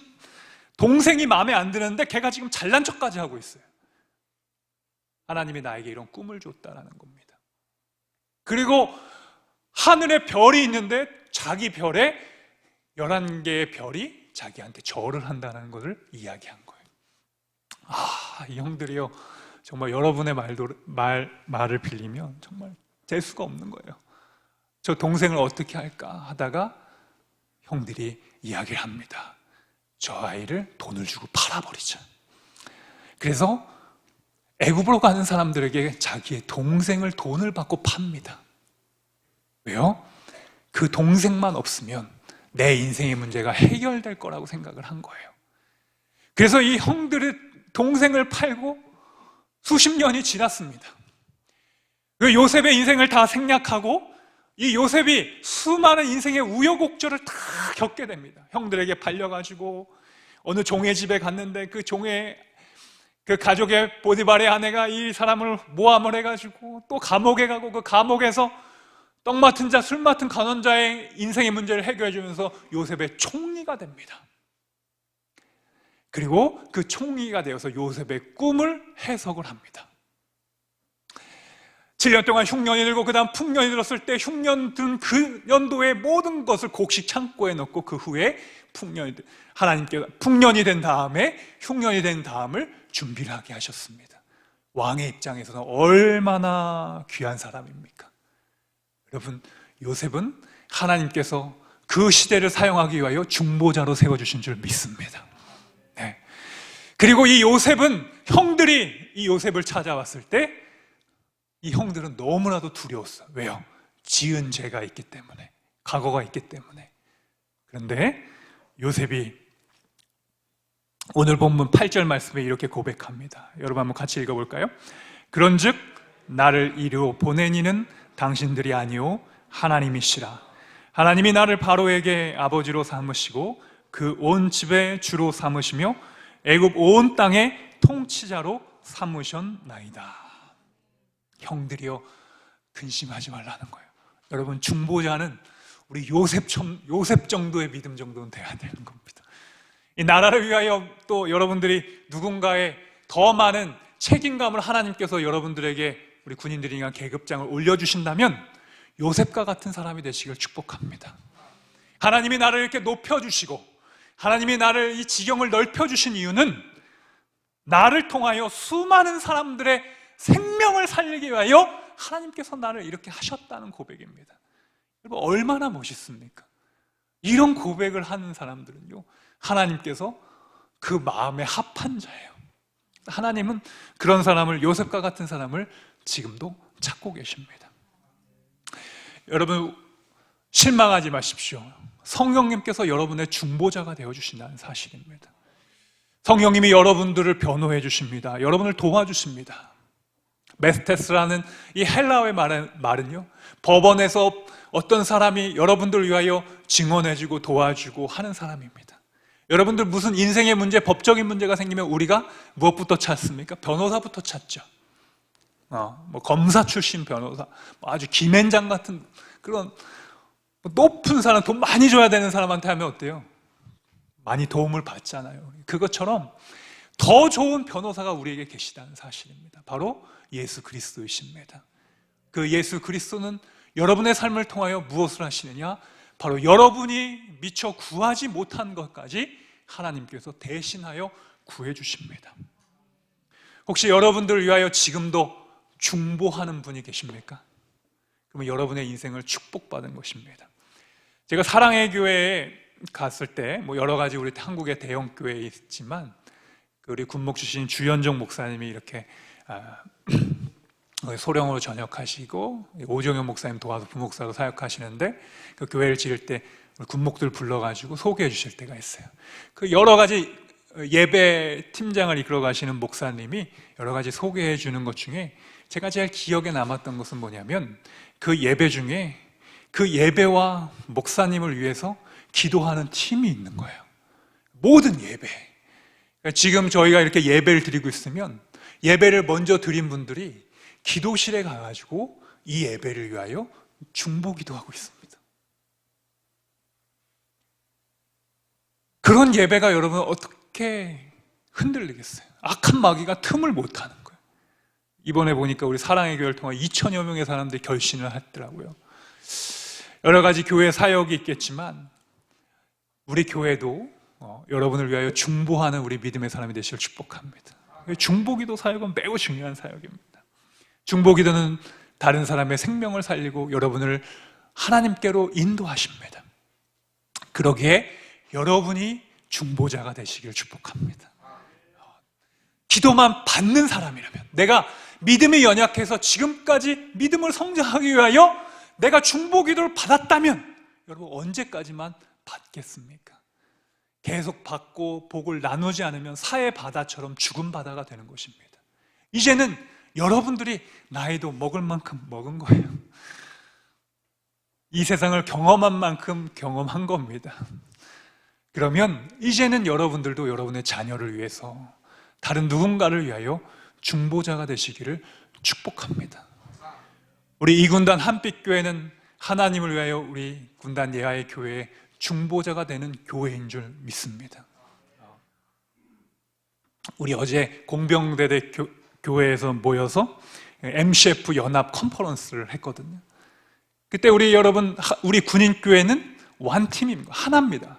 동생이 마음에 안 드는데 걔가 지금 잘난 척까지 하고 있어요. 하나님이 나에게 이런 꿈을 줬다라는 겁니다. 그리고 하늘에 별이 있는데 자기 별에 11개의 별이 자기한테 절을 한다는 것을 이야기한 거예요. 이 형들이요, 정말 여러분의 말을 빌리면 정말 재수가 없는 거예요. 저 동생을 어떻게 할까 하다가 형들이 이야기를 합니다. 저 아이를 돈을 주고 팔아버리자. 그래서 애굽으로 가는 사람들에게 자기의 동생을 돈을 받고 팝니다. 왜요? 그 동생만 없으면 내 인생의 문제가 해결될 거라고 생각을 한 거예요. 그래서 이 형들의 동생을 팔고 수십 년이 지났습니다. 그 요셉의 인생을 다 생략하고 이 요셉이 수많은 인생의 우여곡절을 다 겪게 됩니다. 형들에게 팔려가지고 어느 종의 집에 갔는데 그 가족의 보디발의 아내가 이 사람을 모함을 해가지고 또 감옥에 가고, 그 감옥에서 떡 맡은 자, 술 맡은 간원자의 인생의 문제를 해결해 주면서 요셉의 총리가 됩니다. 그리고 그 총리가 되어서 요셉의 꿈을 해석을 합니다. 7년 동안 흉년이 들고 그 다음 풍년이 들었을 때 흉년 든 그 연도의 모든 것을 곡식 창고에 넣고 그 후에 하나님께서 풍년이 된 다음에 흉년이 된 다음을 준비를 하게 하셨습니다. 왕의 입장에서는 얼마나 귀한 사람입니까? 여러분, 요셉은 하나님께서 그 시대를 사용하기 위하여 중보자로 세워주신 줄 믿습니다. 네. 그리고 이 요셉은, 형들이 이 요셉을 찾아왔을 때 이 형들은 너무나도 두려웠어요. 왜요? 지은 죄가 있기 때문에, 과거가 있기 때문에. 그런데 요셉이 오늘 본문 8절 말씀에 이렇게 고백합니다. 여러분 한번 같이 읽어볼까요? 그런즉 나를 이리로 보낸 이는 당신들이 아니오 하나님이시라. 하나님이 나를 바로에게 아버지로 삼으시고 그 온 집의 주로 삼으시며 애굽 온 땅의 통치자로 삼으셨나이다. 형들이여, 근심하지 말라는 거예요. 여러분, 중보자는 우리 요셉 정도의 믿음 정도는 돼야 되는 겁니다. 이 나라를 위하여 또 여러분들이 누군가의 더 많은 책임감을 하나님께서 여러분들에게, 우리 군인들이나 계급장을 올려주신다면 요셉과 같은 사람이 되시길 축복합니다. 하나님이 나를 이렇게 높여주시고 하나님이 나를 이 지경을 넓혀주신 이유는 나를 통하여 수많은 사람들의 생명을 살리기 위하여 하나님께서 나를 이렇게 하셨다는 고백입니다. 여러분, 얼마나 멋있습니까? 이런 고백을 하는 사람들은요, 하나님께서 그 마음에 합한 자예요. 하나님은 그런 사람을, 요셉과 같은 사람을 지금도 찾고 계십니다. 여러분, 실망하지 마십시오. 성령님께서 여러분의 중보자가 되어주신다는 사실입니다. 성령님이 여러분들을 변호해 주십니다. 여러분을 도와주십니다. 메스테스라는 이 헬라어의 말은요, 법원에서 어떤 사람이 여러분들을 위하여 증언해주고 도와주고 하는 사람입니다. 여러분들 무슨 인생의 문제, 법적인 문제가 생기면 우리가 무엇부터 찾습니까? 변호사부터 찾죠. 검사 출신 변호사, 아주 김앤장 같은 그런 높은 사람, 돈 많이 줘야 되는 사람한테 하면 어때요? 많이 도움을 받잖아요. 그것처럼 더 좋은 변호사가 우리에게 계시다는 사실입니다. 바로 예수 그리스도이십니다. 그 예수 그리스도는 여러분의 삶을 통하여 무엇을 하시느냐? 바로 여러분이 미처 구하지 못한 것까지 하나님께서 대신하여 구해주십니다. 혹시 여러분들을 위하여 지금도 중보하는 분이 계십니까? 그러면 여러분의 인생을 축복받은 것입니다. 제가 사랑의 교회에 갔을 때 여러 가지 우리 한국의 대형 교회에 있지만 우리 군목 주신 주현정 목사님이 이렇게 소령으로 전역하시고 오정현 목사님 도와서 부목사로 사역하시는데 그 교회를 지을 때 군목들 불러가지고 소개해 주실 때가 있어요. 그 여러 가지 예배 팀장을 이끌어 가시는 목사님이 여러 가지 소개해 주는 것 중에 제가 제일 기억에 남았던 것은 뭐냐면 그 예배 중에 그 예배와 목사님을 위해서 기도하는 팀이 있는 거예요. 모든 예배. 지금 저희가 이렇게 예배를 드리고 있으면 예배를 먼저 드린 분들이 기도실에 가가지고 이 예배를 위하여 중보 기도하고 있습니다. 그런 예배가 여러분 어떻게 흔들리겠어요? 악한 마귀가 틈을 못하는 거예요. 이번에 보니까 우리 사랑의 교회를 통해 2천여 명의 사람들이 결신을 했더라고요. 여러 가지 교회 사역이 있겠지만 우리 교회도 여러분을 위하여 중보하는 우리 믿음의 사람이 되시길 축복합니다. 중보기도 사역은 매우 중요한 사역입니다. 중보기도는 다른 사람의 생명을 살리고 여러분을 하나님께로 인도하십니다. 그러기에 여러분이 중보자가 되시길 축복합니다. 기도만 받는 사람이라면, 내가 믿음이 연약해서 지금까지 믿음을 성장하기 위하여 내가 중보기도를 받았다면 여러분 언제까지만 받겠습니까? 계속 받고 복을 나누지 않으면 사해 바다처럼 죽은 바다가 되는 것입니다. 이제는 여러분들이 나이도 먹을 만큼 먹은 거예요. 이 세상을 경험한 만큼 경험한 겁니다. 그러면 이제는 여러분들도 여러분의 자녀를 위해서, 다른 누군가를 위하여 중보자가 되시기를 축복합니다. 우리 이군단 한빛교회는 하나님을 위하여 우리 군단 예하의 교회의 중보자가 되는 교회인 줄 믿습니다. 우리 어제 공병대대 교회에서 모여서 MCF 연합 컨퍼런스를 했거든요. 그때 우리 군인교회는 원팀입니다. 하나입니다.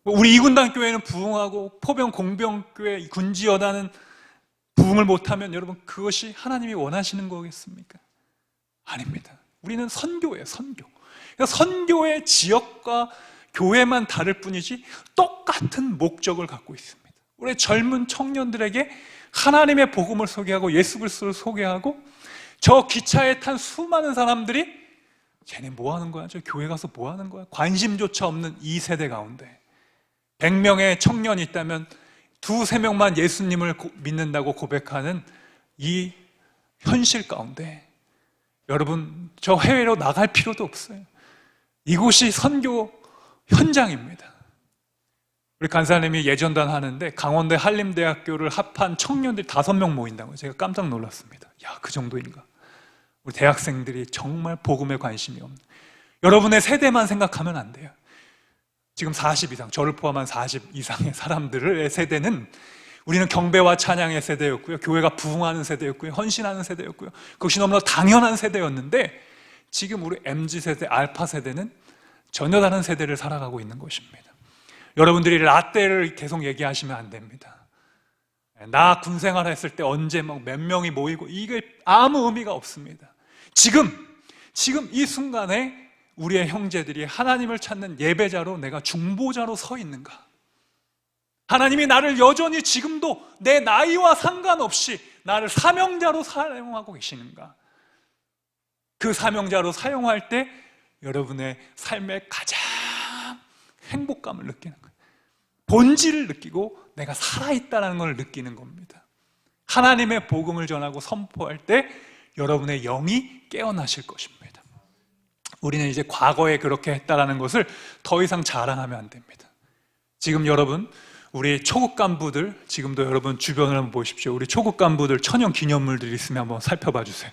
우리 이군단 교회는 부흥하고 포병 공병교회 군지여단은 부흥을 못하면 여러분 그것이 하나님이 원하시는 거겠습니까? 아닙니다. 우리는 선교예요, 선교. 그러니까 선교의 지역과 교회만 다를 뿐이지 똑같은 목적을 갖고 있습니다. 우리 젊은 청년들에게 하나님의 복음을 소개하고 예수 그리스도를 소개하고 저 기차에 탄 수많은 사람들이 쟤네 뭐 하는 거야? 저 교회 가서 뭐 하는 거야? 관심조차 없는 이 세대 가운데 100명의 청년이 있다면 2-3명만 예수님을 믿는다고 고백하는 이 현실 가운데 여러분, 저 해외로 나갈 필요도 없어요. 이곳이 선교 현장입니다. 우리 간사님이 예전단 하는데 강원대 한림대학교를 합한 청년들이 5명 모인다고 제가 깜짝 놀랐습니다. 야, 그 정도인가? 우리 대학생들이 정말 복음에 관심이 없는, 여러분의 세대만 생각하면 안 돼요. 지금 40 이상, 저를 포함한 40 이상의 사람들의 세대는 우리는 경배와 찬양의 세대였고요, 교회가 부흥하는 세대였고요, 헌신하는 세대였고요, 그것이 너무나 당연한 세대였는데 지금 우리 MZ세대, 알파세대는 전혀 다른 세대를 살아가고 있는 것입니다. 여러분들이 라떼를 계속 얘기하시면 안 됩니다. 나 군생활 했을 때 언제 막 몇 명이 모이고, 이게 아무 의미가 없습니다. 지금 이 순간에 우리의 형제들이 하나님을 찾는 예배자로, 내가 중보자로 서 있는가? 하나님이 나를 여전히 지금도 내 나이와 상관없이 나를 사명자로 사용하고 계시는가? 그 사명자로 사용할 때 여러분의 삶의 가장 행복감을 느끼는 거예요. 본질을 느끼고 내가 살아있다는 걸 느끼는 겁니다. 하나님의 복음을 전하고 선포할 때 여러분의 영이 깨어나실 것입니다. 우리는 이제 과거에 그렇게 했다는 것을 더 이상 자랑하면 안 됩니다. 지금 여러분, 우리 초급 간부들, 지금도 여러분 주변을 한번 보십시오. 우리 초급 간부들 천연 기념물들이 있으면 한번 살펴봐 주세요.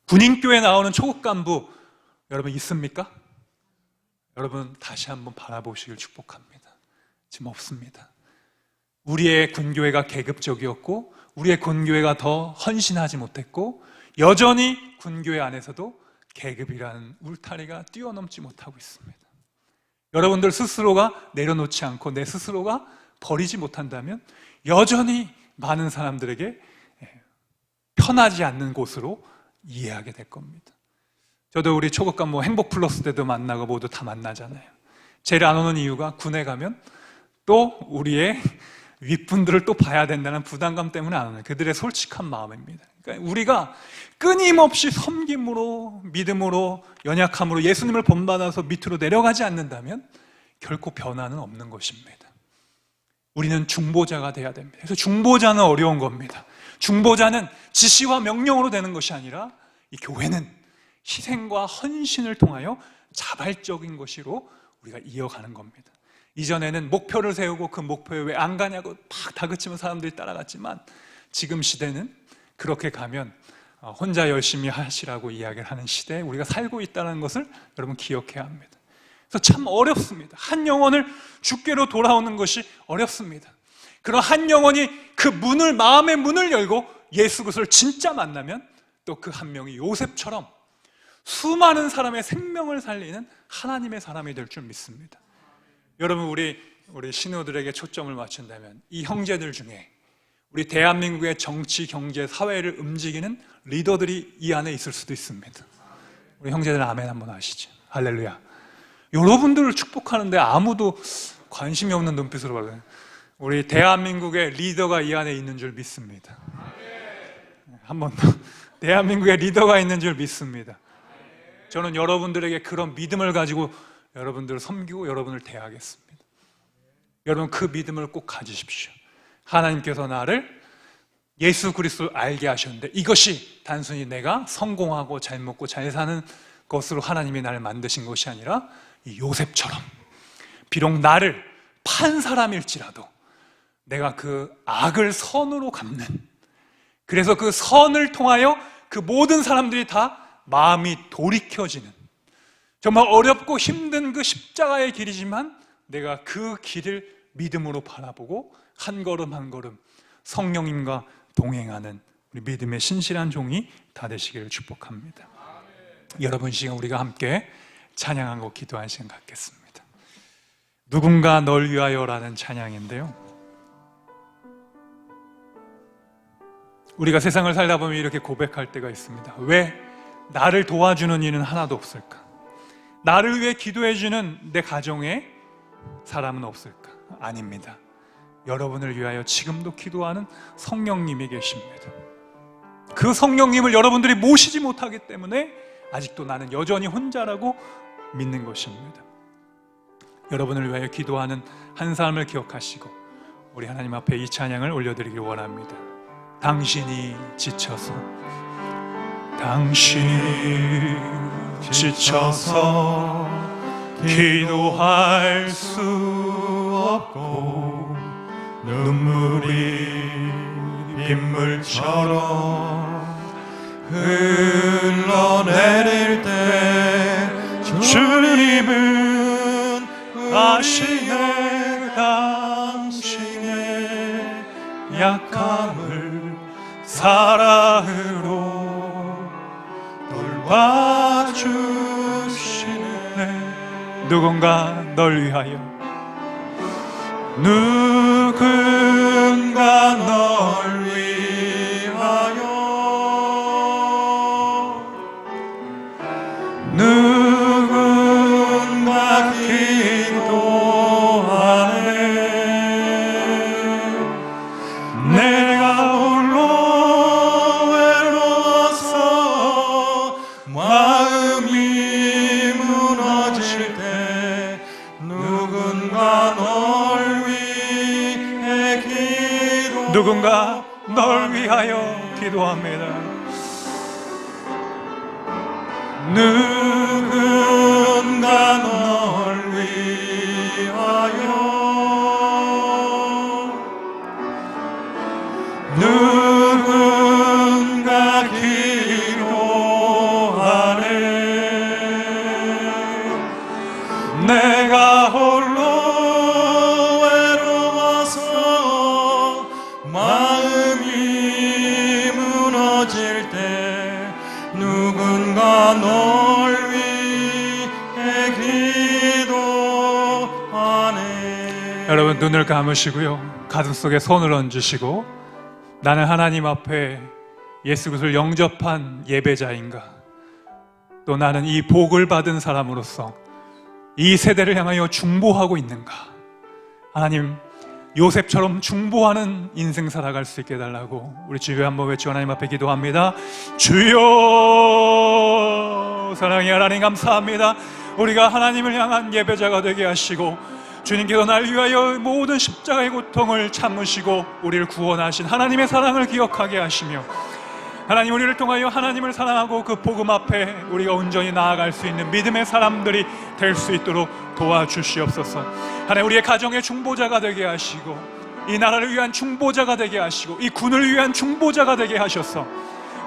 군인교회 나오는 초급 간부 여러분 있습니까? 여러분 다시 한번 바라보시길 축복합니다. 지금 없습니다. 우리의 군교회가 계급적이었고, 우리의 군교회가 더 헌신하지 못했고, 여전히 군교회 안에서도 계급이라는 울타리가 뛰어넘지 못하고 있습니다. 여러분들 스스로가 내려놓지 않고 내 스스로가 버리지 못한다면 여전히 많은 사람들에게 편하지 않는 곳으로 이해하게 될 겁니다. 저도 우리 초급간 행복 플러스 때도 만나고 모두 다 만나잖아요. 제일 안 오는 이유가 군에 가면 또 우리의 윗분들을 또 봐야 된다는 부담감 때문에 안 오는, 그들의 솔직한 마음입니다. 그러니까 우리가 끊임없이 섬김으로, 믿음으로, 연약함으로 예수님을 본받아서 밑으로 내려가지 않는다면 결코 변화는 없는 것입니다. 우리는 중보자가 돼야 됩니다. 그래서 중보자는 어려운 겁니다. 중보자는 지시와 명령으로 되는 것이 아니라 이 교회는 희생과 헌신을 통하여 자발적인 것으로 우리가 이어가는 겁니다. 이전에는 목표를 세우고 그 목표에 왜 안 가냐고 막 다그치면 사람들이 따라갔지만 지금 시대는 그렇게 가면 혼자 열심히 하시라고 이야기를 하는 시대에 우리가 살고 있다는 것을 여러분 기억해야 합니다. 그래서 참 어렵습니다. 한 영혼을 주께로 돌아오는 것이 어렵습니다. 그런 한 영혼이 그 문을, 마음의 문을 열고 예수 그리스도를 진짜 만나면 또 그 한 명이 요셉처럼 수많은 사람의 생명을 살리는 하나님의 사람이 될 줄 믿습니다. 여러분, 우리 신우들에게 초점을 맞춘다면 이 형제들 중에 우리 대한민국의 정치, 경제, 사회를 움직이는 리더들이 이 안에 있을 수도 있습니다. 우리 형제들 아멘 한번 하시죠. 할렐루야. 여러분들을 축복하는데 아무도 관심이 없는 눈빛으로 봐요. 우리 대한민국의 리더가 이 안에 있는 줄 믿습니다. 한 번 더. 대한민국의 리더가 있는 줄 믿습니다. 저는 여러분들에게 그런 믿음을 가지고 여러분들을 섬기고 여러분을 대하겠습니다. 여러분 그 믿음을 꼭 가지십시오. 하나님께서 나를 예수 그리스도를 알게 하셨는데 이것이 단순히 내가 성공하고 잘 먹고 잘 사는 것으로 하나님이 나를 만드신 것이 아니라 이 요셉처럼 비록 나를 판 사람일지라도 내가 그 악을 선으로 갚는, 그래서 그 선을 통하여 그 모든 사람들이 다 마음이 돌이켜지는, 정말 어렵고 힘든 그 십자가의 길이지만 내가 그 길을 믿음으로 바라보고 한 걸음 한 걸음 성령님과 동행하는 우리 믿음의 신실한 종이 다 되시기를 축복합니다. 여러분, 이 시간 우리가 함께 찬양하고 기도한 시간 갖겠습니다. 누군가 널 위하여라는 찬양인데요, 우리가 세상을 살다 보면 이렇게 고백할 때가 있습니다. 왜 나를 도와주는 이는 하나도 없을까? 나를 위해 기도해주는 내 가정에 사람은 없을까? 아닙니다. 여러분을 위하여 지금도 기도하는 성령님이 계십니다. 그 성령님을 여러분들이 모시지 못하기 때문에 아직도 나는 여전히 혼자라고 믿는 것입니다. 여러분을 위하여 기도하는 한 사람을 기억하시고 우리 하나님 앞에 이 찬양을 올려드리길 원합니다. 당신이 지쳐서, 당신이 지쳐서 기도할 수 없고 눈물이 빗물처럼 흘러내릴 때 주님은 아시네 당신의 약함을 사랑으로 돌봐주시네. 누군가 널 위하여, 누군가 널 위하여, 누군가 기도하네. 내가 홀로 외로워서 마음이 무너질 때 누군가 널 위해 기도, 누군가 널 위하여 기도합니다. 누군가 널 위하여, 누군가 기도하네. 내가 홀로 외로워서 마음이 무너질 때 누군가 널 위해 기도하네. 여러분 눈을 감으시고요, 가슴속에 손을 얹으시고, 나는 하나님 앞에 예수 그리스도를 영접한 예배자인가, 또 나는 이 복을 받은 사람으로서 이 세대를 향하여 중보하고 있는가. 하나님, 요셉처럼 중보하는 인생 살아갈 수 있게 해달라고 우리 주여 한번 외치고 하나님 앞에 기도합니다. 주여, 사랑의 하나님 감사합니다. 우리가 하나님을 향한 예배자가 되게 하시고 주님께서 날 위하여 모든 십자가의 고통을 참으시고 우리를 구원하신 하나님의 사랑을 기억하게 하시며, 하나님 우리를 통하여 하나님을 사랑하고 그 복음 앞에 우리가 온전히 나아갈 수 있는 믿음의 사람들이 될 수 있도록 도와주시옵소서. 하나님 우리의 가정의 중보자가 되게 하시고 이 나라를 위한 중보자가 되게 하시고 이 군을 위한 중보자가 되게 하셔서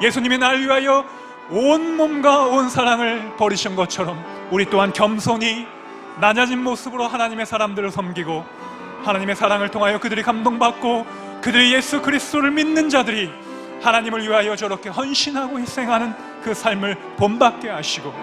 예수님이 날 위하여 온 몸과 온 사랑을 버리신 것처럼 우리 또한 겸손히 낮아진 모습으로 하나님의 사람들을 섬기고 하나님의 사랑을 통하여 그들이 감동받고 그들이 예수 그리스도를 믿는 자들이 하나님을 위하여 저렇게 헌신하고 희생하는 그 삶을 본받게 하시고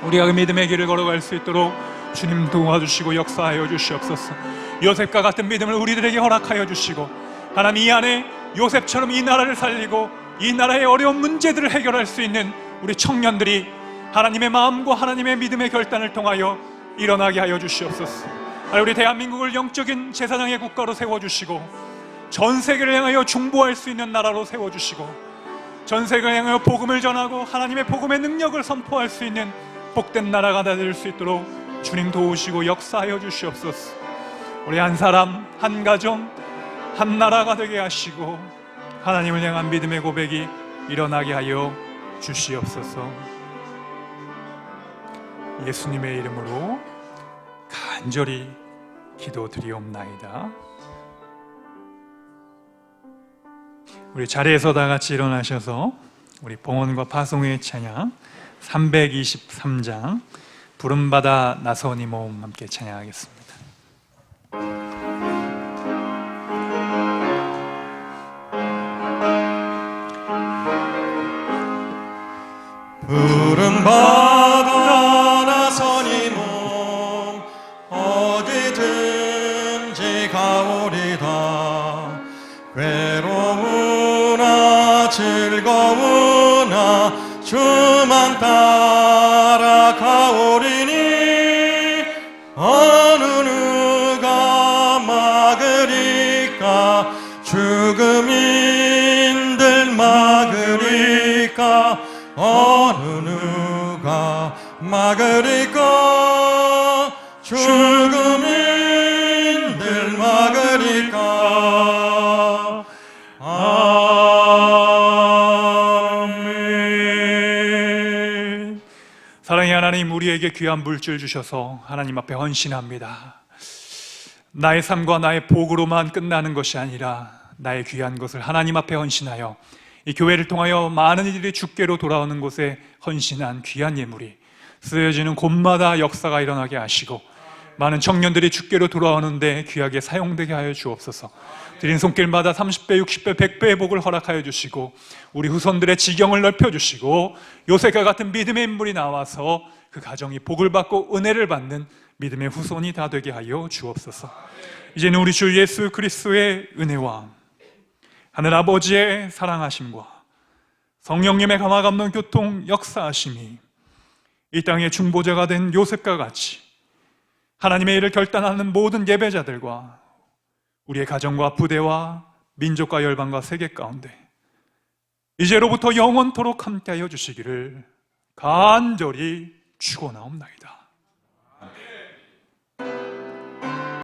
우리가 그 믿음의 길을 걸어갈 수 있도록 주님 도와주시고 역사하여 주시옵소서. 요셉과 같은 믿음을 우리들에게 허락하여 주시고 하나님 이 안에 요셉처럼 이 나라를 살리고 이 나라의 어려운 문제들을 해결할 수 있는 우리 청년들이 하나님의 마음과 하나님의 믿음의 결단을 통하여 일어나게 하여 주시옵소서. 우리 대한민국을 영적인 제사장의 국가로 세워주시고 전 세계를 향하여 중보할 수 있는 나라로 세워주시고 전 세계를 향하여 복음을 전하고 하나님의 복음의 능력을 선포할 수 있는 복된 나라가 될 수 있도록 주님 도우시고 역사하여 주시옵소서. 우리 한 사람, 한 가정, 한 나라가 되게 하시고 하나님을 향한 믿음의 고백이 일어나게 하여 주시옵소서. 예수님의 이름으로 간절히 기도드리옵나이다. 우리 자리에서 다 같이 일어나셔서 우리 봉헌과 파송의 찬양 323장 부름받아 나서니 모음 함께 찬양하겠습니다. 부름받아 나서니 몸 어디든지 가오리다. 괴로우나 즐거우나 주만 따라가오리니 어느 누가 막으리 어느 누가 막으리까 죽음인들 막으리까 아멘. 사랑의 하나님, 우리에게 귀한 물질 주셔서 하나님 앞에 헌신합니다. 나의 삶과 나의 복으로만 끝나는 것이 아니라 나의 귀한 것을 하나님 앞에 헌신하여 이 교회를 통하여 많은 이들이 주께로 돌아오는 곳에 헌신한 귀한 예물이 쓰여지는 곳마다 역사가 일어나게 하시고 많은 청년들이 주께로 돌아오는데 귀하게 사용되게 하여 주옵소서. 드린 손길마다 30배, 60배, 100배의 복을 허락하여 주시고 우리 후손들의 지경을 넓혀주시고 요셉과 같은 믿음의 인물이 나와서 그 가정이 복을 받고 은혜를 받는 믿음의 후손이 다 되게 하여 주옵소서. 이제는 우리 주 예수 그리스도의 은혜와 하늘 아버지의 사랑하심과 성령님의 감화 감동 교통 역사하심이 이 땅의 중보자가 된 요셉과 같이 하나님의 일을 결단하는 모든 예배자들과 우리의 가정과 부대와 민족과 열방과 세계 가운데 이제로부터 영원토록 함께하여 주시기를 간절히 축원하옵나이다.